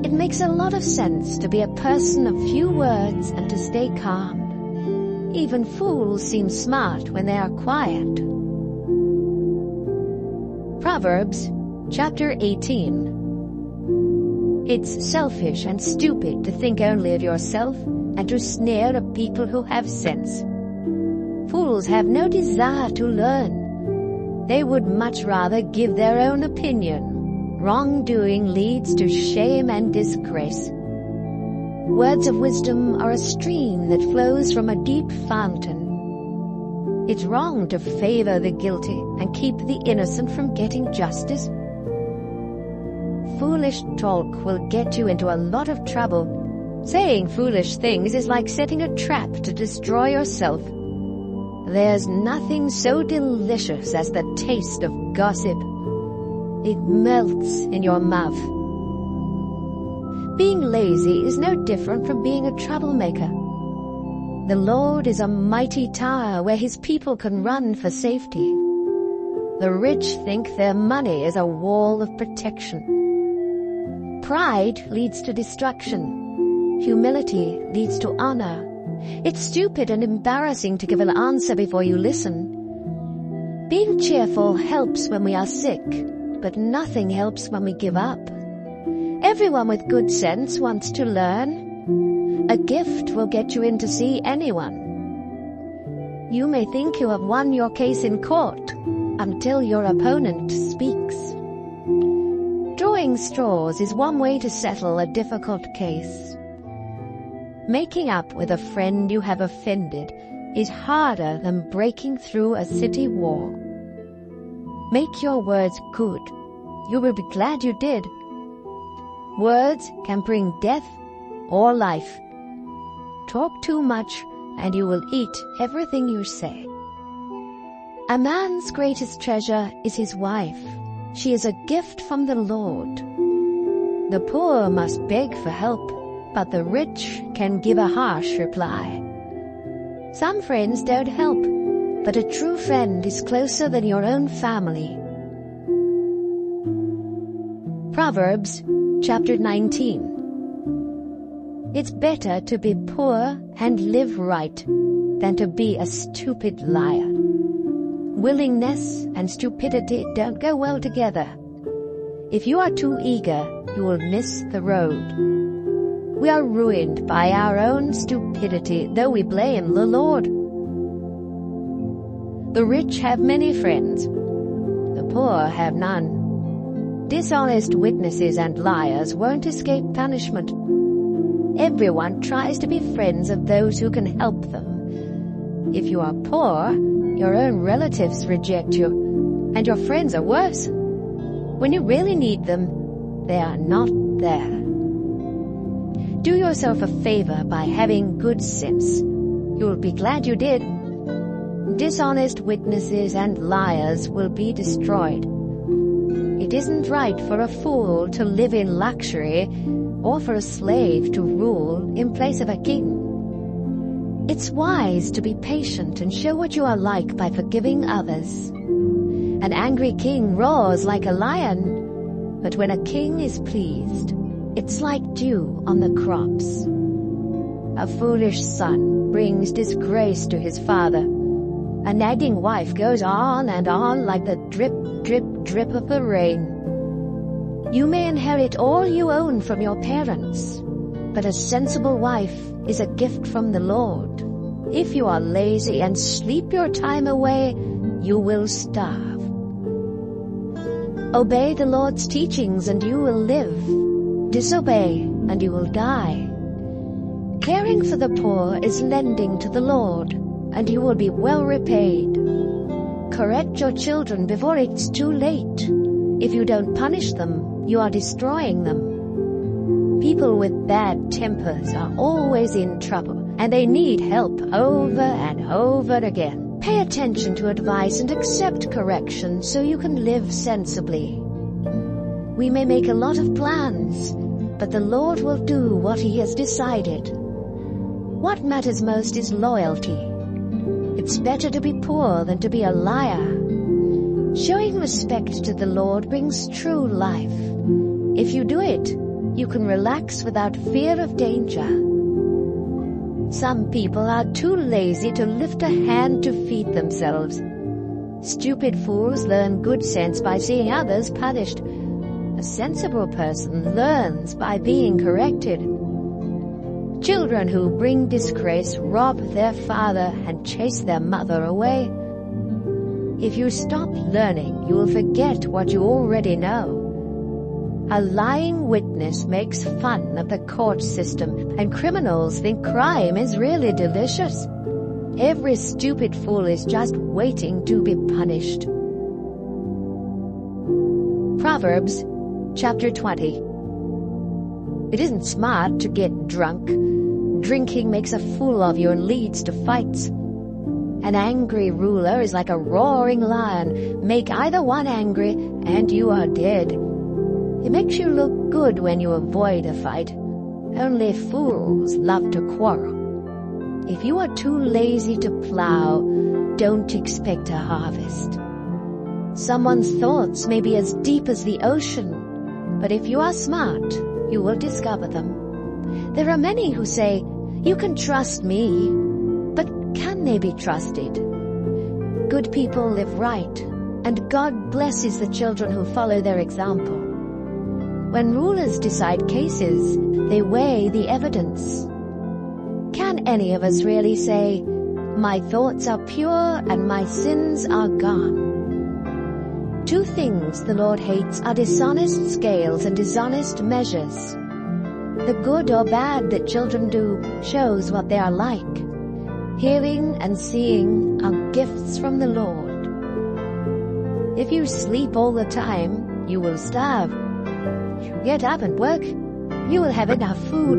F: It makes a lot of sense to be a person of few words and to stay calm. Even fools seem smart when they are quiet. Proverbs chapter 18. It's selfish and stupid to think only of yourself and to sneer at people who have sense. Fools have no desire to learn. They would much rather give their own opinion. Wrongdoing leads to shame and disgrace. Words of wisdom are a stream that flows from a deep fountain. It's wrong to favor the guilty and keep the innocent from getting justice. Foolish talk will get you into a lot of trouble. Saying foolish things is like setting a trap to destroy yourself. There's nothing so delicious as the taste of gossip. It melts in your mouth. Being lazy is no different from being a troublemaker. The Lord is a mighty tower where his people can run for safety. The rich think their money is a wall of protection. Pride leads to destruction. Humility leads to honor. It's stupid and embarrassing to give an answer before you listen. Being cheerful helps when we are sick, but nothing helps when we give up. Everyone with good sense wants to learn. A gift will get you in to see anyone. You may think you have won your case in court until your opponent speaks. Drawing straws is one way to settle a difficult case. Making up with a friend you have offended is harder than breaking through a city wall. Make your words good. You will be glad you did. Words can bring death or life. Talk too much and you will eat everything you say. A man's greatest treasure is his wife. She is a gift from the Lord. The poor must beg for help, but the rich can give a harsh reply. Some friends don't help, but a true friend is closer than your own family. Proverbs chapter 19. It's better to be poor and live right than to be a stupid liar. Willingness and stupidity don't go well together. If you are too eager, you will miss the road. We are ruined by our own stupidity, though we blame the Lord. The rich have many friends. The poor have none. Dishonest witnesses and liars won't escape punishment. Everyone tries to be friends of those who can help them. If you are poor, your own relatives reject you, and your friends are worse. When you really need them, they are not there. Do yourself a favor by having good sense. You will be glad you did. Dishonest witnesses and liars will be destroyed. It isn't right for a fool to live in luxury or for a slave to rule in place of a king. It's wise to be patient and show what you are like by forgiving others. An angry king roars like a lion, but when a king is pleased, it's like dew on the crops. A foolish son brings disgrace to his father. A nagging wife goes on and on like the drip, drip, drip of the rain. You may inherit all you own from your parents, but a sensible wife is a gift from the Lord. If you are lazy and sleep your time away, you will starve. Obey the Lord's teachings and you will live. Disobey and you will die. Caring for the poor is lending to the Lord, and you will be well repaid. Correct your children before it's too late. If you don't punish them, you are destroying them. People with bad tempers are always in trouble, and they need help over and over again. Pay attention to advice and accept correction so you can live sensibly. We may make a lot of plans, but the Lord will do what He has decided. What matters most is loyalty. It's better to be poor than to be a liar. Showing respect to the Lord brings true life. If you do it, you can relax without fear of danger. Some people are too lazy to lift a hand to feed themselves. Stupid fools learn good sense by seeing others punished. A sensible person learns by being corrected. Children who bring disgrace rob their father and chase their mother away. If you stop learning, you will forget what you already know. A lying witness makes fun of the court system, and criminals think crime is really delicious. Every stupid fool is just waiting to be punished. Proverbs chapter 20. It isn't smart to get drunk. Drinking makes a fool of you and leads to fights. An angry ruler is like a roaring lion. Make either one angry, and you are dead. It makes you look good when you avoid a fight. Only fools love to quarrel. If you are too lazy to plow, don't expect a harvest. Someone's thoughts may be as deep as the ocean, but if you are smart, you will discover them. There are many who say, "You can trust me," but can they be trusted? Good people live right, and God blesses the children who follow their example. When rulers decide cases, they weigh the evidence. Can any of us really say, "My thoughts are pure and my sins are gone"? Two things the Lord hates are dishonest scales and dishonest measures. The good or bad that children do shows what they are like. Hearing and seeing are gifts from the Lord. If you sleep all the time, you will starve. If you get up and work, you will have enough food.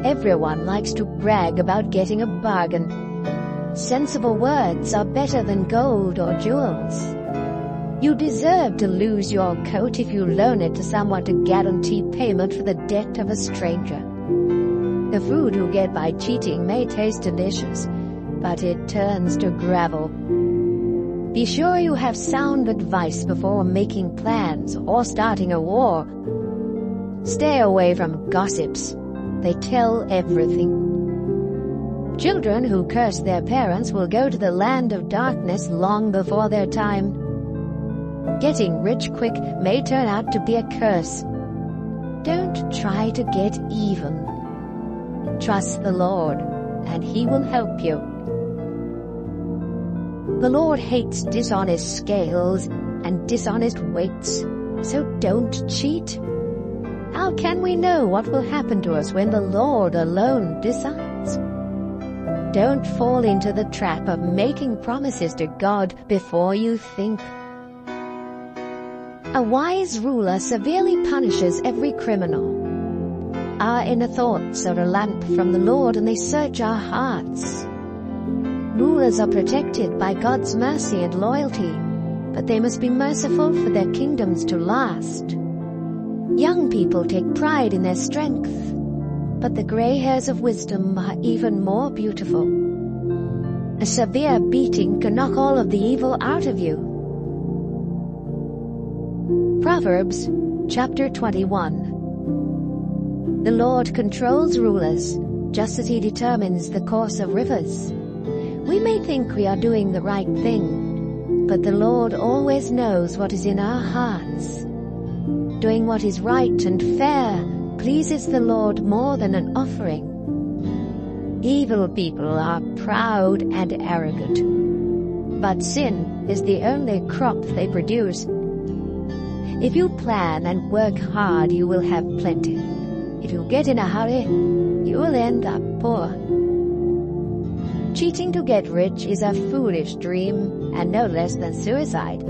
F: Everyone likes to brag about getting a bargain. Sensible words are better than gold or jewels. You deserve to lose your coat if you loan it to someone to guarantee payment for the debt of a stranger. The food you get by cheating may taste delicious, but it turns to gravel. Be sure you have sound advice before making plans or starting a war. Stay away from gossips. They tell everything. Children who curse their parents will go to the land of darkness long before their time. Getting rich quick may turn out to be a curse. Don't try to get even. Trust the Lord, and He will help you. The Lord hates dishonest scales and dishonest weights, so don't cheat. How can we know what will happen to us when the Lord alone decides? Don't fall into the trap of making promises to God before you think. A wise ruler severely punishes every criminal. Our inner thoughts are a lamp from the Lord, and they search our hearts. Rulers are protected by God's mercy and loyalty, but they must be merciful for their kingdoms to last. Young people take pride in their strength, but the gray hairs of wisdom are even more beautiful. A severe beating can knock all of the evil out of you. Proverbs chapter 21. The Lord controls rulers, just as he determines the course of rivers. We may think we are doing the right thing, but the Lord always knows what is in our hearts. Doing what is right and fair pleases the Lord more than an offering. Evil people are proud and arrogant, but sin is the only crop they produce. If you plan and work hard, you will have plenty. If you get in a hurry, you will end up poor. Cheating to get rich is a foolish dream, and no less than suicide.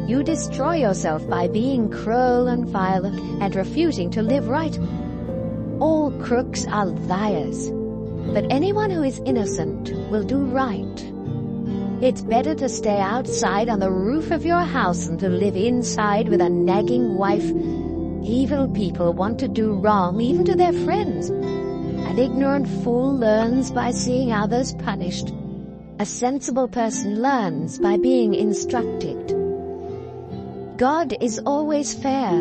F: You destroy yourself by being cruel and violent and refusing to live right. All crooks are liars, but anyone who is innocent will do right. It's better to stay outside on the roof of your house than to live inside with a nagging wife. Evil people want to do wrong even to their friends. An ignorant fool learns by seeing others punished. A sensible person learns by being instructed. God is always fair.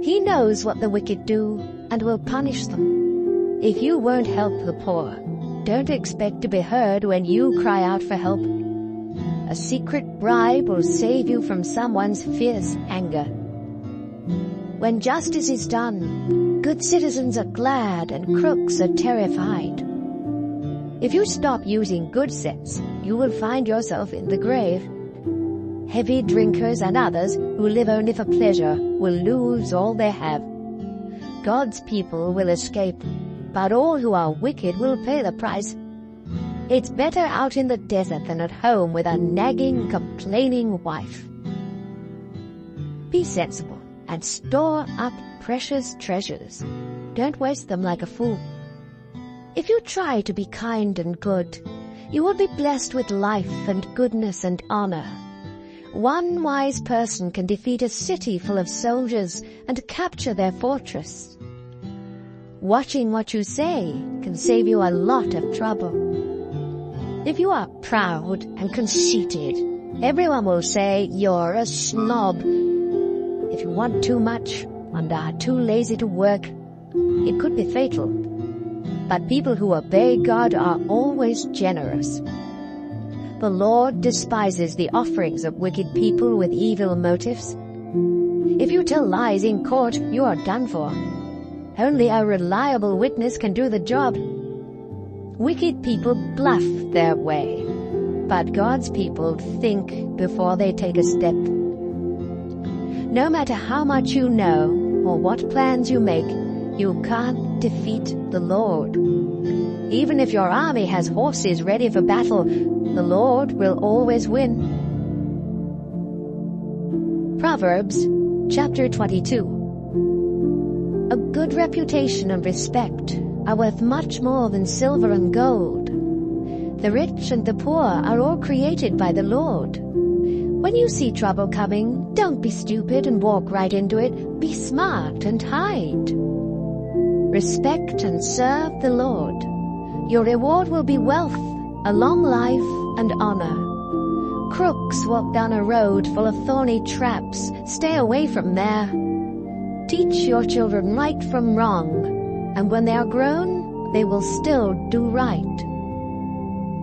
F: He knows what the wicked do and will punish them. If you won't help the poor, don't expect to be heard when you cry out for help. A secret bribe will save you from someone's fierce anger. When justice is done, good citizens are glad and crooks are terrified. If you stop using good sense, you will find yourself in the grave. Heavy drinkers and others who live only for pleasure will lose all they have. God's people will escape, but all who are wicked will pay the price. It's better out in the desert than at home with a nagging, complaining wife. Be sensible and store up precious treasures. Don't waste them like a fool. If you try to be kind and good, you will be blessed with life and goodness and honor. One wise person can defeat a city full of soldiers and capture their fortress. Watching what you say can save you a lot of trouble. If you are proud and conceited, everyone will say you're a snob. If you want too much and are too lazy to work, it could be fatal. But people who obey God are always generous. The Lord despises the offerings of wicked people with evil motives. If you tell lies in court, you are done for. Only a reliable witness can do the job. Wicked people bluff their way, but God's people think before they take a step. No matter how much you know or what plans you make, you can't defeat the Lord. Even if your army has horses ready for battle, the Lord will always win. Proverbs chapter 22. A good reputation and respect are worth much more than silver and gold. The rich and the poor are all created by the Lord. When you see trouble coming, don't be stupid and walk right into it. Be smart and hide. Respect and serve the Lord. Your reward will be wealth, a long life, and honor. Crooks walk down a road full of thorny traps. Stay away from there. Teach your children right from wrong, and when they are grown, they will still do right.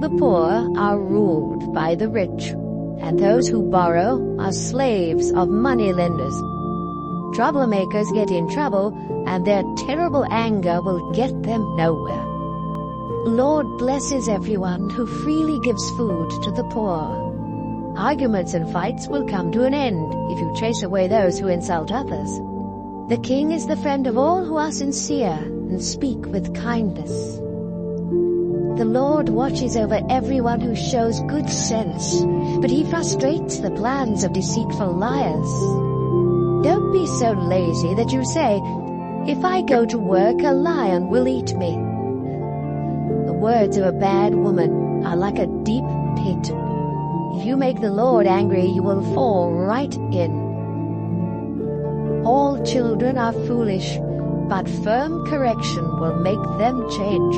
F: The poor are ruled by the rich, and those who borrow are slaves of moneylenders. Troublemakers get in trouble, and their terrible anger will get them nowhere. Lord blesses everyone who freely gives food to the poor. Arguments and fights will come to an end if you chase away those who insult others. The king is the friend of all who are sincere and speak with kindness. The Lord watches over everyone who shows good sense, but he frustrates the plans of deceitful liars. Don't be so lazy that you say, "If I go to work, a lion will eat me." The words of a bad woman are like a deep pit. If you make the Lord angry, you will fall right in. All children are foolish, but firm correction will make them change.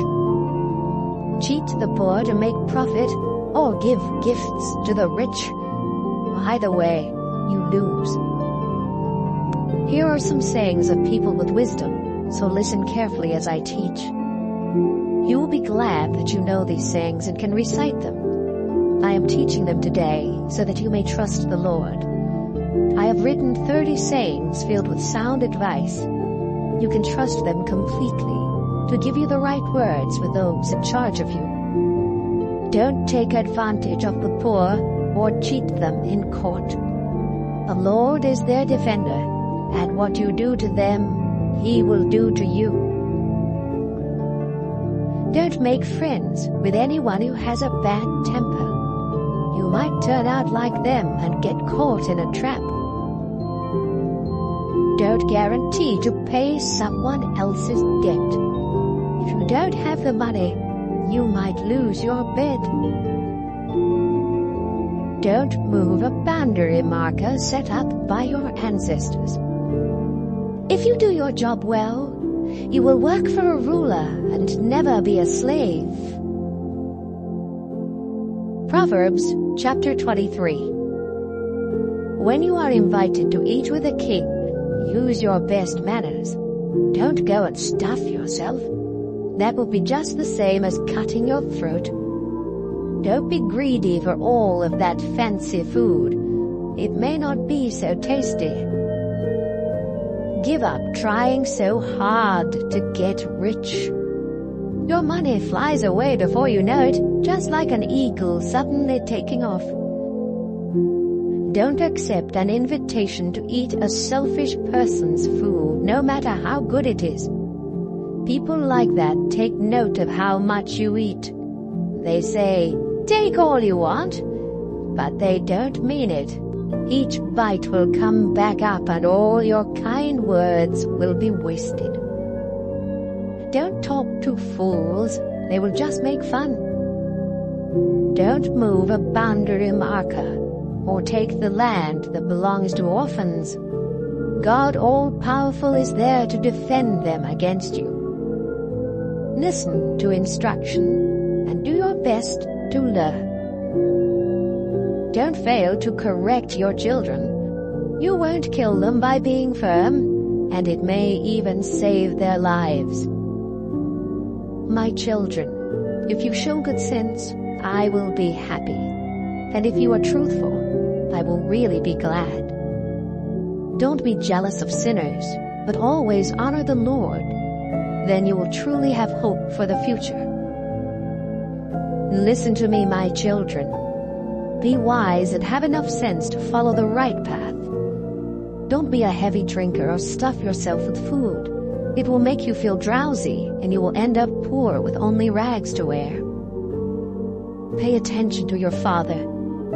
F: Cheat the poor to make profit, or give gifts to the rich. Either way, you lose. Here are some sayings of people with wisdom, so listen carefully as I teach. You will be glad that you know these sayings and can recite them. I am teaching them today so that you may trust the Lord. I have written 30 sayings filled with sound advice. You can trust them completely to give you the right words with those in charge of you. Don't take advantage of the poor or cheat them in court. The Lord is their defender, and what you do to them, He will do to you. Don't make friends with anyone who has a bad temper. You might turn out like them and get caught in a trap. Don't guarantee to pay someone else's debt. If you don't have the money, you might lose your bed. Don't move a boundary marker set up by your ancestors. If you do your job well, you will work for a ruler and never be a slave. Proverbs chapter 23. When you are invited to eat with a king, use your best manners. Don't go and stuff yourself. That will be just the same as cutting your throat. Don't be greedy for all of that fancy food. It may not be so tasty. Give up trying so hard to get rich. Your money flies away before you know it, just like an eagle suddenly taking off. Don't accept an invitation to eat a selfish person's food, no matter how good it is. People like that take note of how much you eat. They say, "Take all you want," but they don't mean it. Each bite will come back up and all your kind words will be wasted. Don't talk to fools, they will just make fun. Don't move a boundary marker or take the land that belongs to orphans. God all-powerful is there to defend them against you. Listen to instruction and do your best to learn. Don't fail to correct your children. You won't kill them by being firm, and it may even save their lives. My children, if you show good sense, I will be happy. And if you are truthful, I will really be glad. Don't be jealous of sinners, but always honor the Lord. Then you will truly have hope for the future. Listen to me, my children. Be wise and have enough sense to follow the right path. Don't be a heavy drinker or stuff yourself with food. It will make you feel drowsy and you will end up poor with only rags to wear. Pay attention to your father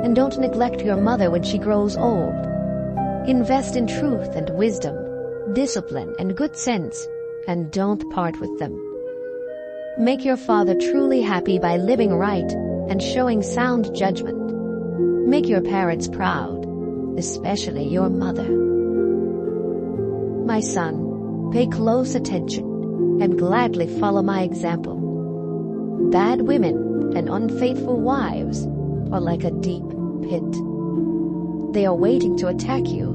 F: and don't neglect your mother when she grows old. Invest in truth and wisdom, discipline and good sense, and don't part with them. Make your father truly happy by living right and showing sound judgment. Make your parents proud, especially your mother. My son, pay close attention and gladly follow my example. Bad women and unfaithful wives are like a deep pit. They are waiting to attack you,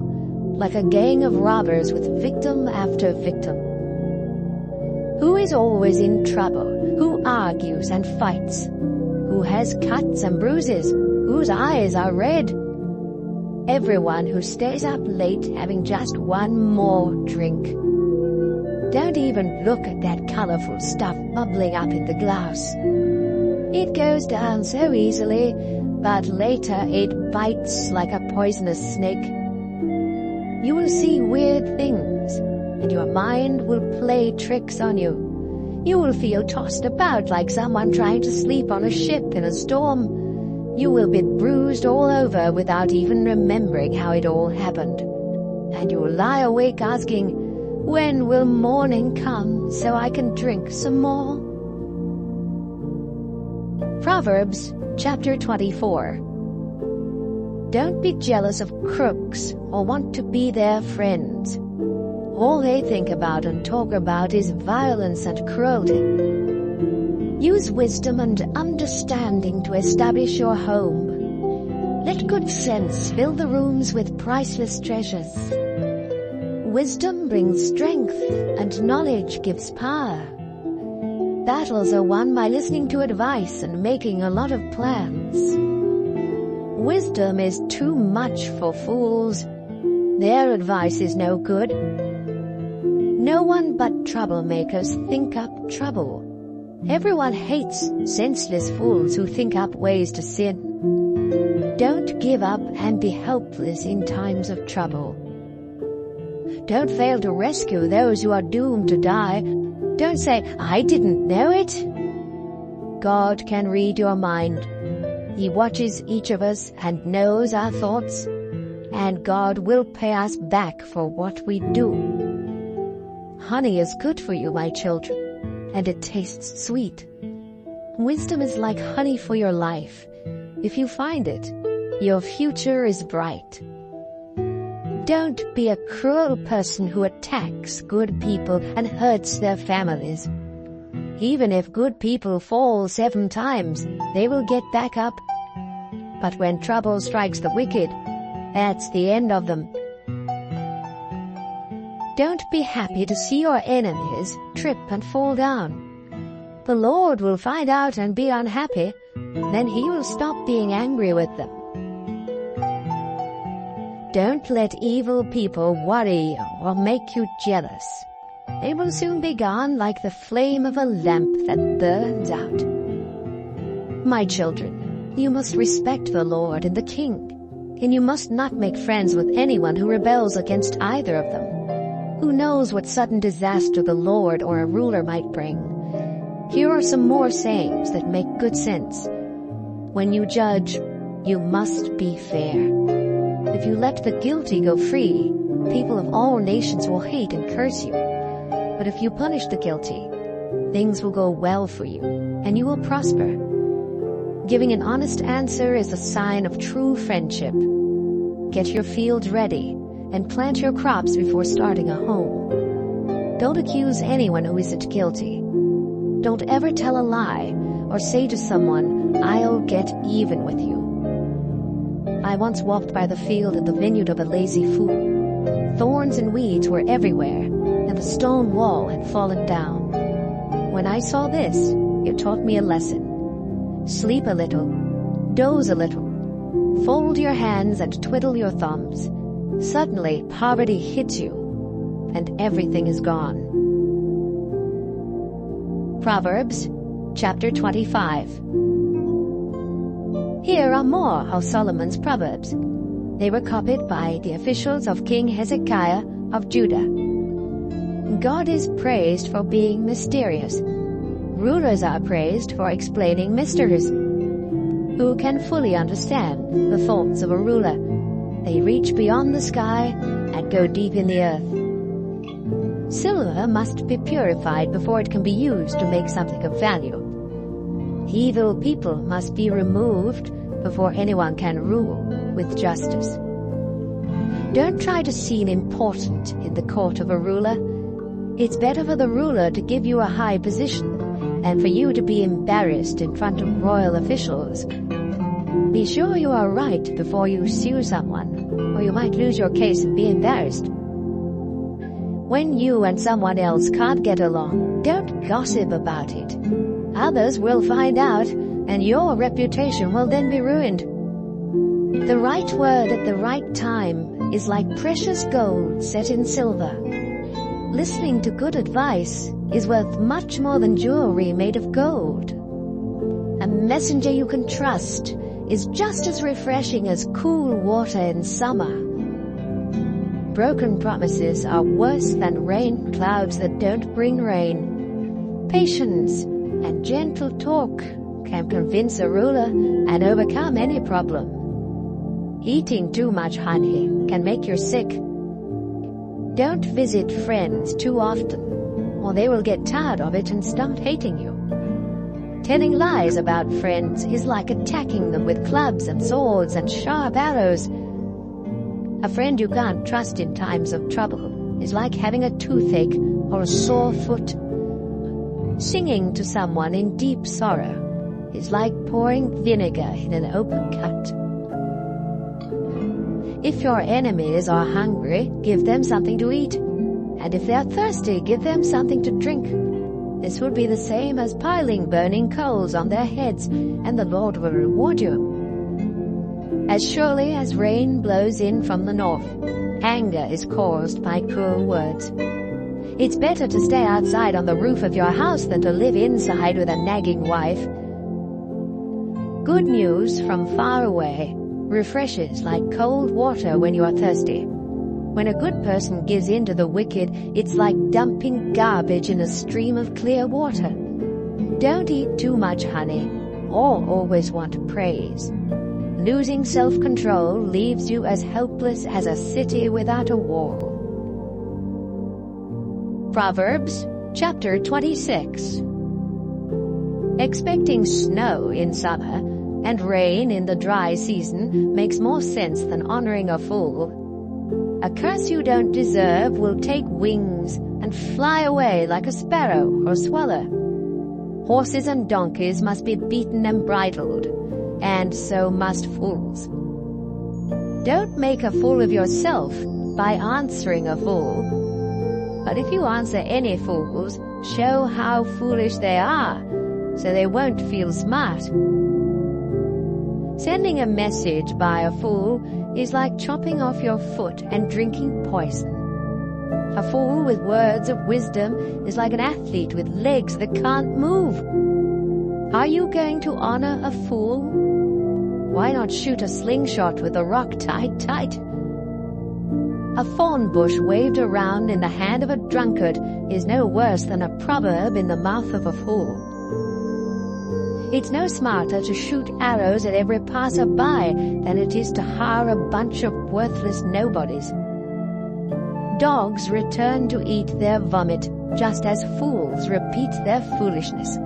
F: like a gang of robbers with victim after victim. Who is always in trouble? Who argues and fights? Who has cuts and bruises? Whose eyes are red? Everyone who stays up late having just one more drink. Don't even look at that colorful stuff bubbling up in the glass. It goes down so easily, but later it bites like a poisonous snake. You will see weird things, and your mind will play tricks on you. You will feel tossed about like someone trying to sleep on a ship in a storm. You will be bruised all over without even remembering how it all happened. And you will lie awake asking, when will morning come so I can drink some more? Proverbs chapter 24. Don't be jealous of crooks or want to be their friends. All they think about and talk about is violence and cruelty. Use wisdom and understanding to establish your home. Let good sense fill the rooms with priceless treasures. Wisdom brings strength, and knowledge gives power. Battles are won by listening to advice and making a lot of plans. Wisdom is too much for fools. Their advice is no good. No one but troublemakers think up trouble. Everyone hates senseless fools who think up ways to sin. Don't give up and be helpless in times of trouble. Don't fail to rescue those who are doomed to die. Don't say, "I didn't know it." God can read your mind. He watches each of us and knows our thoughts, and God will pay us back for what we do. Honey is good for you, my children, and it tastes sweet. Wisdom is like honey for your life. If you find it, your future is bright. Don't be a cruel person who attacks good people and hurts their families. Even if good people fall 7 times, they will get back up. But when trouble strikes the wicked, that's the end of them. Don't be happy to see your enemies trip and fall down. The Lord will find out and be unhappy, then He will stop being angry with them. Don't let evil people worry you or make you jealous. They will soon be gone like the flame of a lamp that burns out. My children, you must respect the Lord and the King, and you must not make friends with anyone who rebels against either of them. Who knows what sudden disaster the Lord or a ruler might bring? Here are some more sayings that make good sense. When you judge, you must be fair. If you let the guilty go free, people of all nations will hate and curse you. But if you punish the guilty, things will go well for you, and you will prosper. Giving an honest answer is a sign of true friendship. Get your fields ready, and plant your crops before starting a home. Don't accuse anyone who isn't guilty. Don't ever tell a lie, or say to someone, "I'll get even with you." I once walked by the field and the vineyard of a lazy fool. Thorns and weeds were everywhere, and the stone wall had fallen down. When I saw this, it taught me a lesson. Sleep a little, doze a little, fold your hands and twiddle your thumbs. Suddenly, poverty hits you, and everything is gone. Proverbs chapter 25. Here are more of Solomon's Proverbs. They were copied by the officials of King Hezekiah of Judah. God is praised for being mysterious. Rulers are praised for explaining mysteries. Who can fully understand the thoughts of a ruler? They reach beyond the sky and go deep in the earth. Silver must be purified before it can be used to make something of value. Evil people must be removed before anyone can rule with justice. Don't try to seem important in the court of a ruler. It's better for the ruler to give you a high position than for you to be embarrassed in front of royal officials. Be sure you are right before you sue someone, or you might lose your case and be embarrassed. When you and someone else can't get along, don't gossip about it. Others will find out, and your reputation will then be ruined. The right word at the right time is like precious gold set in silver. Listening to good advice is worth much more than jewelry made of gold. A messenger you can trust is just as refreshing as cool water in summer. Broken promises are worse than rain clouds that don't bring rain. Patience and gentle talk can convince a ruler and overcome any problem. Eating too much honey can make you sick. Don't visit friends too often, or they will get tired of it and start hating you. Telling lies about friends is like attacking them with clubs and swords and sharp arrows. A friend you can't trust in times of trouble is like having a toothache or a sore foot. Singing to someone in deep sorrow is like pouring vinegar in an open cut. If your enemies are hungry, give them something to eat. And if they are thirsty, give them something to drink. This will be the same as piling burning coals on their heads, and the Lord will reward you. As surely as rain blows in from the north, anger is caused by cruel words. It's better to stay outside on the roof of your house than to live inside with a nagging wife. Good news from far away refreshes like cold water when you are thirsty. When a good person gives in to the wicked, it's like dumping garbage in a stream of clear water. Don't eat too much honey, or always want praise. Losing self-control leaves you as helpless as a city without a wall. Proverbs chapter 26. Expecting snow in summer and rain in the dry season makes more sense than honoring a fool. A curse you don't deserve will take wings and fly away like a sparrow or swallow. Horses and donkeys must be beaten and bridled, and so must fools. Don't make a fool of yourself by answering a fool. But if you answer any fools, show how foolish they are, so they won't feel smart. Sending a message by a fool is like chopping off your foot and drinking poison. A fool with words of wisdom is like an athlete with legs that can't move. Are you going to honor a fool? Why not shoot a slingshot with a rock tied tight? A thorn bush waved around in the hand of a drunkard is no worse than a proverb in the mouth of a fool. It's no smarter to shoot arrows at every passer-by than it is to hire a bunch of worthless nobodies. Dogs return to eat their vomit, just as fools repeat their foolishness.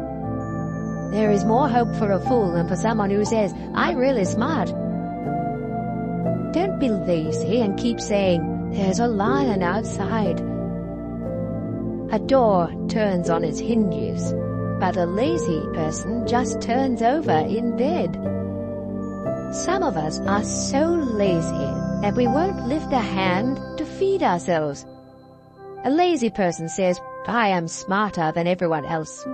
F: There is more hope for a fool than for someone who says, "I'm really smart." Don't be lazy and keep saying, "There's a lion outside." A door turns on its hinges, but a lazy person just turns over in bed. Some of us are so lazy that we won't lift a hand to feed ourselves. A lazy person says, "I am smarter than everyone else."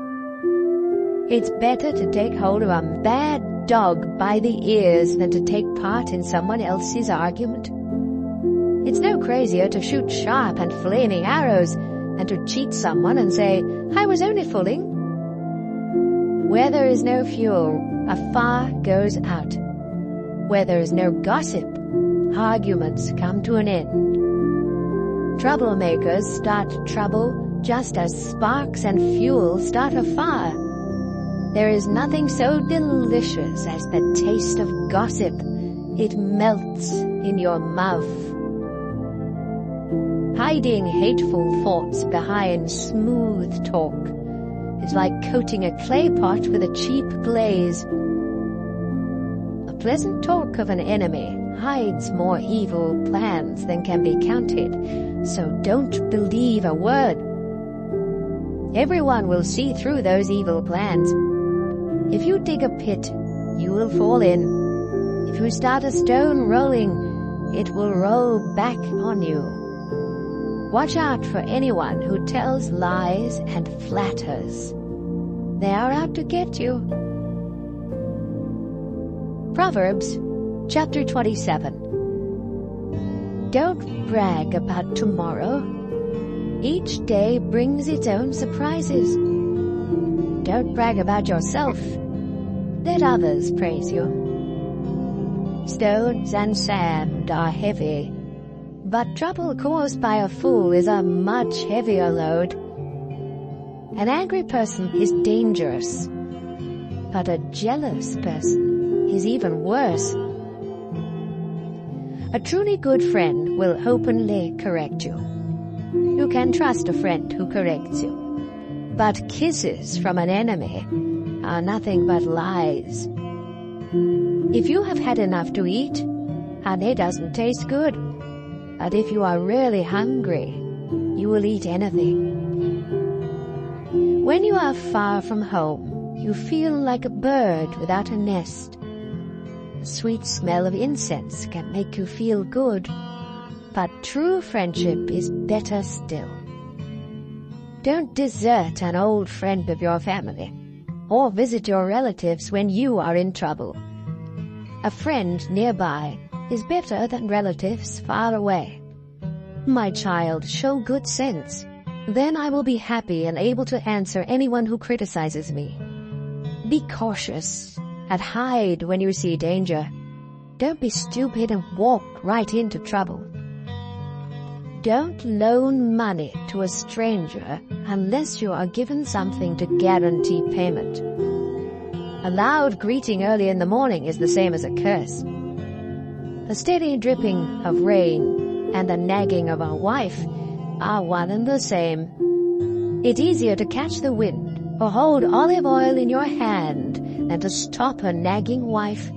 F: It's better to take hold of a bad dog by the ears than to take part in someone else's argument. It's no crazier to shoot sharp and flaming arrows than to cheat someone and say, "I was only fooling." Where there is no fuel, a fire goes out. Where there is no gossip, arguments come to an end. Troublemakers start trouble just as sparks and fuel start a fire. There is nothing so delicious as the taste of gossip. It melts in your mouth. Hiding hateful thoughts behind smooth talk is like coating a clay pot with a cheap glaze. A pleasant talk of an enemy hides more evil plans than can be counted, so don't believe a word. Everyone will see through those evil plans. If you dig a pit, you will fall in. If you start a stone rolling, it will roll back on you. Watch out for anyone who tells lies and flatters. They are out to get you. Proverbs chapter 27. Don't brag about tomorrow. Each day brings its own surprises. Don't brag about yourself. Let others praise you. Stones and sand are heavy, but trouble caused by a fool is a much heavier load. An angry person is dangerous, but a jealous person is even worse. A truly good friend will openly correct you. You can trust a friend who corrects you. But kisses from an enemy are nothing but lies. If you have had enough to eat, and it doesn't taste good, but if you are really hungry, you will eat anything. When you are far from home, you feel like a bird without a nest. The sweet smell of incense can make you feel good, but true friendship is better still. Don't desert an old friend of your family, or visit your relatives when you are in trouble. A friend nearby is better than relatives far away. My child, show good sense. Then I will be happy and able to answer anyone who criticizes me. Be cautious and hide when you see danger. Don't be stupid and walk right into trouble. Don't loan money to a stranger unless you are given something to guarantee payment. A loud greeting early in the morning is the same as a curse. A steady dripping of rain and the nagging of a wife are one and the same. It's easier to catch the wind or hold olive oil in your hand than to stop a nagging wife.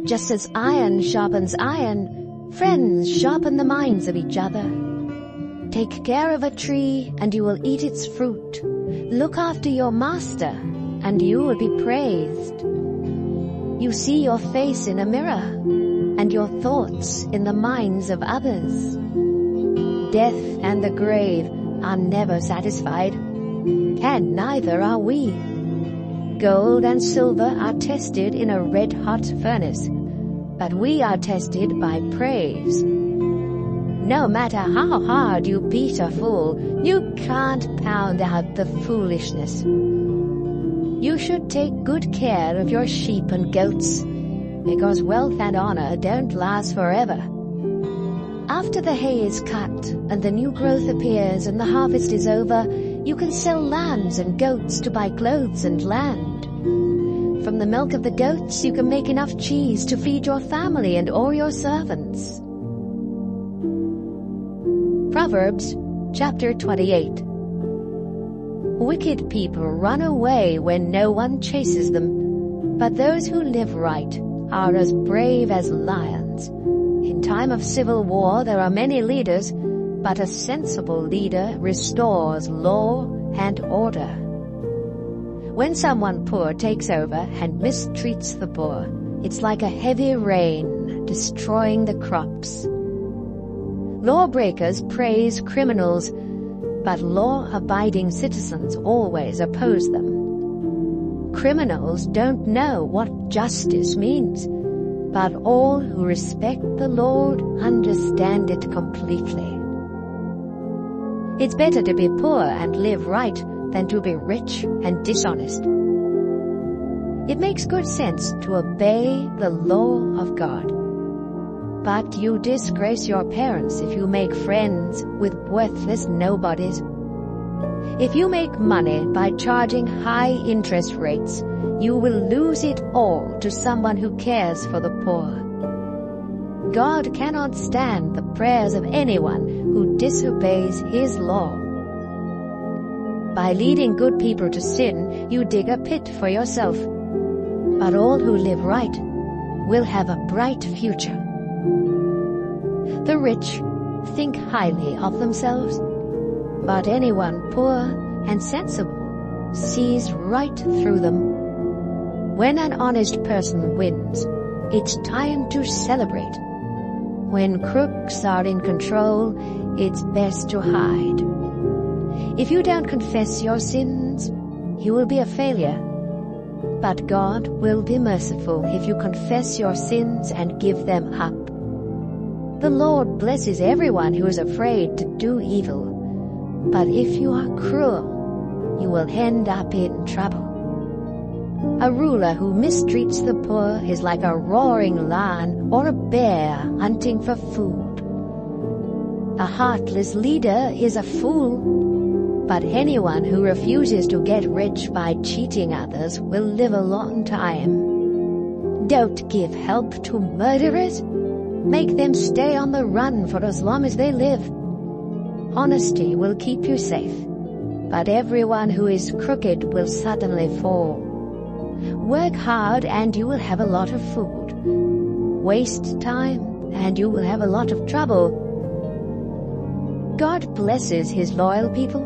F: Just as iron sharpens iron, friends sharpen the minds of each other. Take care of a tree and you will eat its fruit. Look after your master and you will be praised. You see your face in a mirror and your thoughts in the minds of others. Death and the grave are never satisfied, and neither are we. Gold and silver are tested in a red-hot furnace, but we are tested by praise. No matter how hard you beat a fool, you can't pound out the foolishness. You should take good care of your sheep and goats, because wealth and honor don't last forever. After the hay is cut and the new growth appears and the harvest is over, you can sell lambs and goats to buy clothes and land. From the milk of the goats you can make enough cheese to feed your family and all your servants. Proverbs chapter 28. Wicked people run away when no one chases them, but those who live right are as brave as lions. In time of civil war there are many leaders, but a sensible leader restores law and order. When someone poor takes over and mistreats the poor, it's like a heavy rain destroying the crops. Lawbreakers praise criminals, but law-abiding citizens always oppose them. Criminals don't know what justice means, but all who respect the Lord understand it completely. It's better to be poor and live right than to be rich and dishonest. It makes good sense to obey the law of God. But you disgrace your parents if you make friends with worthless nobodies. If you make money by charging high interest rates, you will lose it all to someone who cares for the poor. God cannot stand the prayers of anyone who disobeys His law. By leading good people to sin, you dig a pit for yourself. But all who live right will have a bright future. The rich think highly of themselves, but anyone poor and sensible sees right through them. When an honest person wins, it's time to celebrate. When crooks are in control, it's best to hide. If you don't confess your sins, you will be a failure. But God will be merciful if you confess your sins and give them up. The Lord blesses everyone who is afraid to do evil. But if you are cruel, you will end up in trouble. A ruler who mistreats the poor is like a roaring lion or a bear hunting for food. A heartless leader is a fool, but anyone who refuses to get rich by cheating others will live a long time. Don't give help to murderers. Make them stay on the run for as long as they live. Honesty will keep you safe, but everyone who is crooked will suddenly fall. Work hard and you will have a lot of food. Waste time and you will have a lot of trouble. God blesses his loyal people,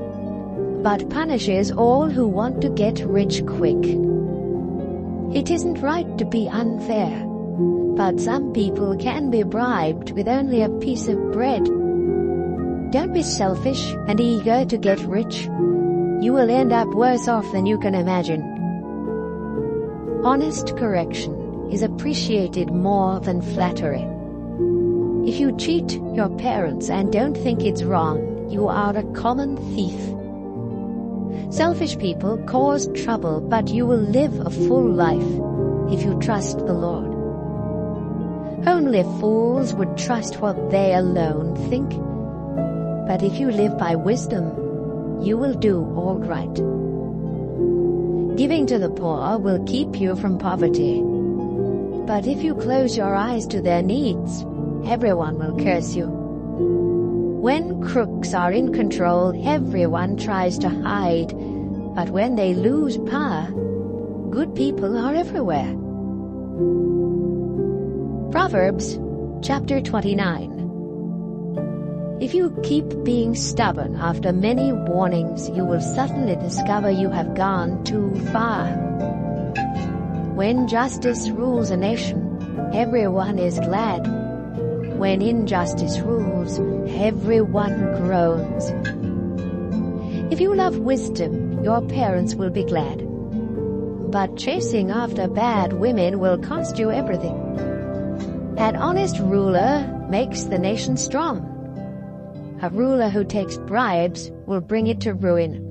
F: but punishes all who want to get rich quick. It isn't right to be unfair, but some people can be bribed with only a piece of bread. Don't be selfish and eager to get rich. You will end up worse off than you can imagine. Honest correction is appreciated more than flattery. If you cheat your parents and don't think it's wrong, you are a common thief. Selfish people cause trouble, but you will live a full life if you trust the Lord. Only fools would trust what they alone think. But if you live by wisdom, you will do all right. Giving to the poor will keep you from poverty. But if you close your eyes to their needs, everyone will curse you. When crooks are in control, everyone tries to hide. But when they lose power, good people are everywhere. Proverbs chapter 29. If you keep being stubborn after many warnings, you will suddenly discover you have gone too far. When justice rules a nation, everyone is glad. When injustice rules, everyone groans. If you love wisdom, your parents will be glad. But chasing after bad women will cost you everything. An honest ruler makes the nation strong. A ruler who takes bribes will bring it to ruin.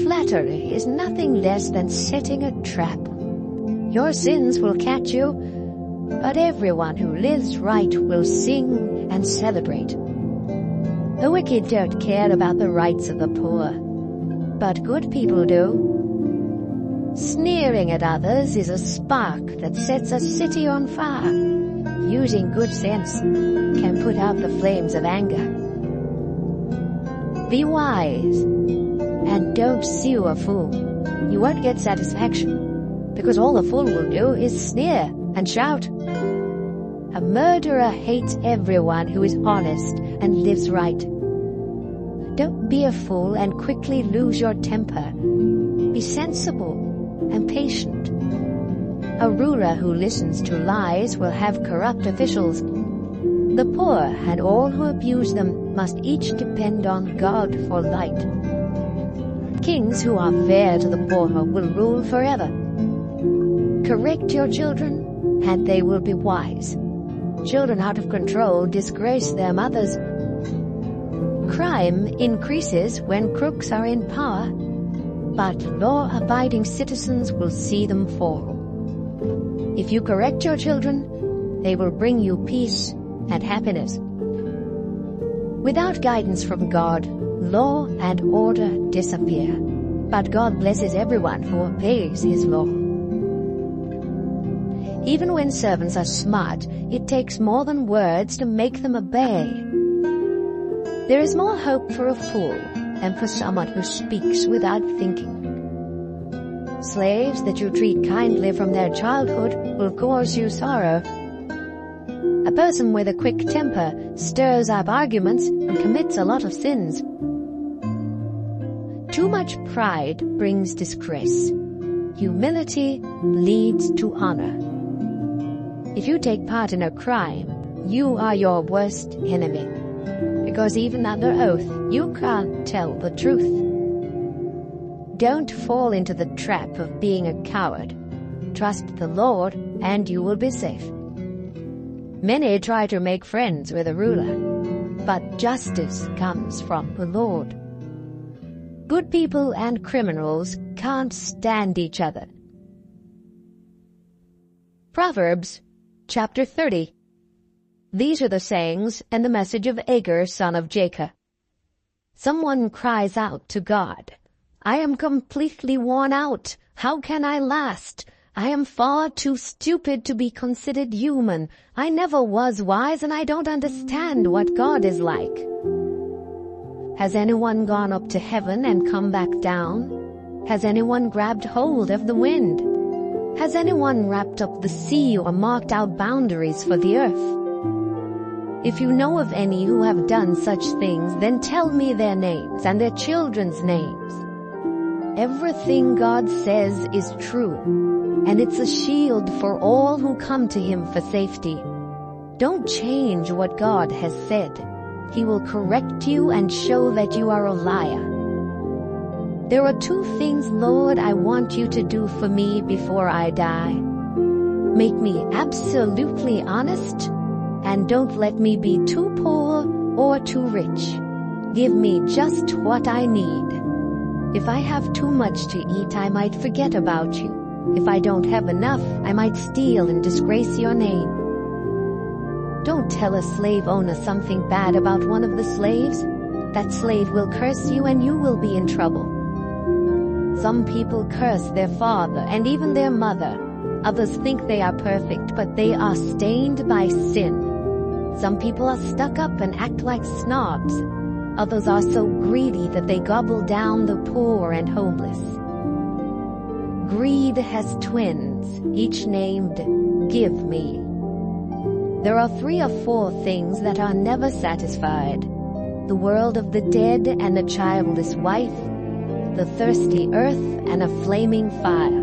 F: Flattery is nothing less than setting a trap. Your sins will catch you, but everyone who lives right will sing and celebrate. The wicked don't care about the rights of the poor, but good people do. Sneering at others is a spark that sets a city on fire. Using good sense can put out the flames of anger. Be wise and don't sue a fool. You won't get satisfaction, because all the fool will do is sneer and shout. A murderer hates everyone who is honest and lives right. Don't be a fool and quickly lose your temper. Be sensible and patient. A ruler who listens to lies will have corrupt officials. The poor and all who abuse them must each depend on God for light. Kings who are fair to the poor will rule forever. Correct your children, and they will be wise. Children out of control disgrace their mothers. Crime increases when crooks are in power, but law-abiding citizens will see them fall. If you correct your children, they will bring you peace and happiness. Without guidance from God, law and order disappear, but God blesses everyone who obeys his law. Even when servants are smart, it takes more than words to make them obey. There is more hope for a fool than for someone who speaks without thinking. Slaves that you treat kindly from their childhood will cause you sorrow. A person with a quick temper stirs up arguments and commits a lot of sins. Too much pride brings disgrace. Humility leads to honor. If you take part in a crime, you are your worst enemy, because even under oath, you can't tell the truth. Don't fall into the trap of being a coward. Trust the Lord, and you will be safe. Many try to make friends with a ruler, but justice comes from the Lord. Good people and criminals can't stand each other. Proverbs chapter 30. These are the sayings and the message of Agur, son of Jacob. Someone cries out to God, I am completely worn out. How can I last? I am far too stupid to be considered human. I never was wise and I don't understand what God is like. Has anyone gone up to heaven and come back down? Has anyone grabbed hold of the wind? Has anyone wrapped up the sea or marked out boundaries for the earth? If you know of any who have done such things, then tell me their names and their children's names. Everything God says is true, and it's a shield for all who come to Him for safety. Don't change what God has said. He will correct you and show that you are a liar. There are 2 things, Lord, I want you to do for me before I die. Make me absolutely honest, and don't let me be too poor or too rich. Give me just what I need. If I have too much to eat, I might forget about you. If I don't have enough, I might steal and disgrace your name. Don't tell a slave owner something bad about one of the slaves. That slave will curse you and you will be in trouble. Some people curse their father and even their mother. Others think they are perfect, but they are stained by sin. Some people are stuck up and act like snobs. Others are so greedy that they gobble down the poor and homeless. Greed has twins, each named Give Me. There are 3 or 4 things that are never satisfied: the world of the dead and a childless wife, the thirsty earth and a flaming fire.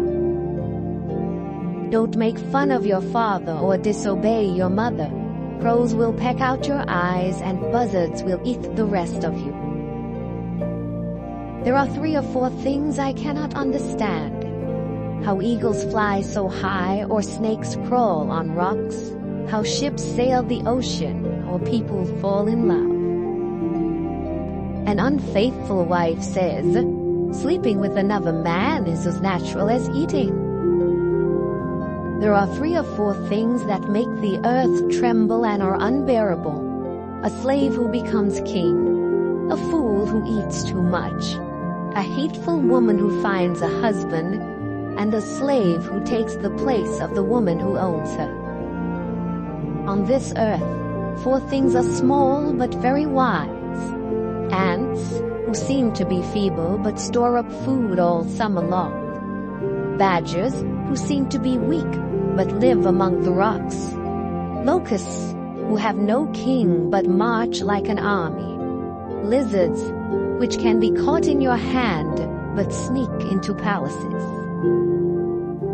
F: Don't make fun of your father or disobey your mother. Crows will peck out your eyes and buzzards will eat the rest of you. There are 3 or 4 things I cannot understand: how eagles fly so high or snakes crawl on rocks, how ships sail the ocean or people fall in love. An unfaithful wife says, sleeping with another man is as natural as eating. There are 3 or 4 things that make the earth tremble and are unbearable: a slave who becomes king, a fool who eats too much, a hateful woman who finds a husband, and a slave who takes the place of the woman who owns her. On this earth, 4 things are small but very wise: ants, who seem to be feeble but store up food all summer long; badgers, who seem to be weak but live among the rocks; locusts, who have no king but march like an army; lizards, which can be caught in your hand but sneak into palaces.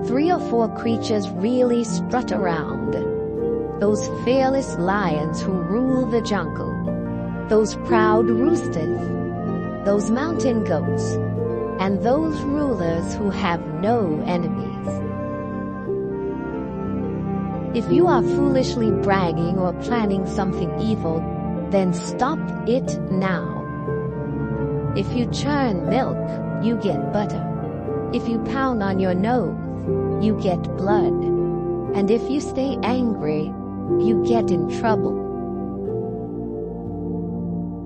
F: 3 or 4 creatures really strut around: those fearless lions who rule the jungle, those proud roosters, those mountain goats, and those rulers who have no enemies. If you are foolishly bragging or planning something evil, then stop it now. If you churn milk, you get butter. If you pound on your nose, you get blood. And if you stay angry, you get in trouble.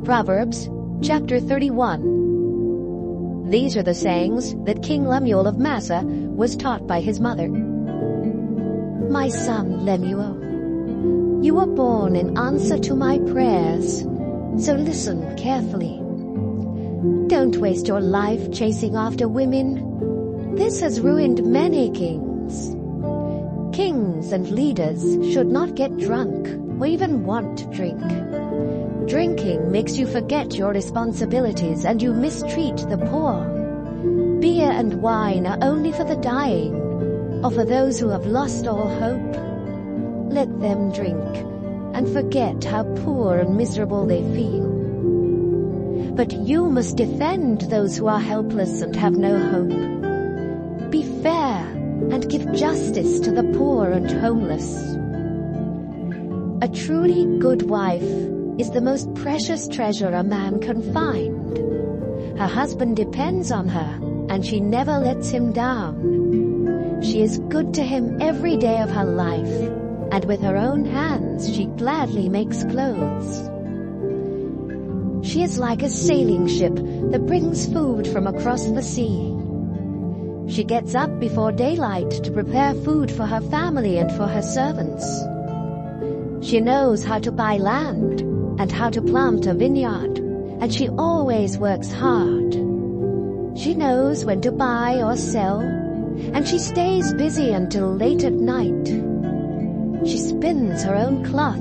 F: Proverbs chapter 31. These are the sayings that King Lemuel of Massa was taught by his mother. My son Lemuel, you were born in answer to my prayers, so listen carefully. Don't waste your life chasing after women. This has ruined many kings. Kings and leaders should not get drunk or even want to drink. Drinking makes you forget your responsibilities and you mistreat the poor. Beer and wine are only for the dying, or for those who have lost all hope. Let them drink and forget how poor and miserable they feel. But you must defend those who are helpless and have no hope. Be fair and give justice to the poor and homeless. A truly good wife is the most precious treasure a man can find. Her husband depends on her, and she never lets him down. She is good to him every day of her life, and with her own hands she gladly makes clothes. She is like a sailing ship that brings food from across the sea. She gets up before daylight to prepare food for her family and for her servants. She knows how to buy land and how to plant a vineyard, and she always works hard. She knows when to buy or sell, and she stays busy until late at night. She spins her own cloth,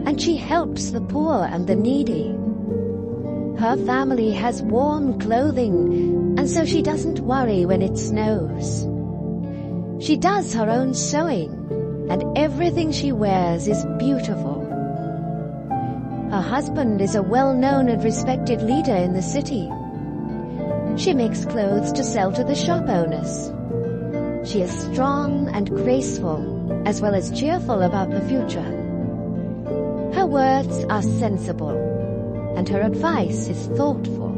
F: and she helps the poor and the needy. Her family has warm clothing, and so she doesn't worry when it snows. She does her own sewing, and everything she wears is beautiful. Her husband is a well-known and respected leader in the city. She makes clothes to sell to the shop owners. She is strong and graceful, as well as cheerful about the future. Her words are sensible, and her advice is thoughtful.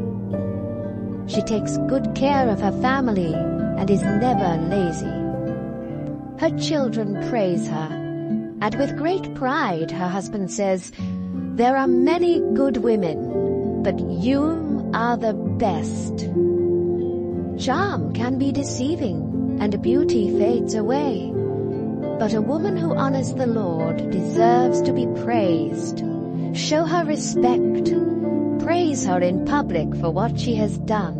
F: She takes good care of her family and is never lazy. Her children praise her, and with great pride her husband says, "There are many good women, but you are the best." Charm can be deceiving, and beauty fades away. But a woman who honors the Lord deserves to be praised. Show her respect. Praise her in public for what she has done.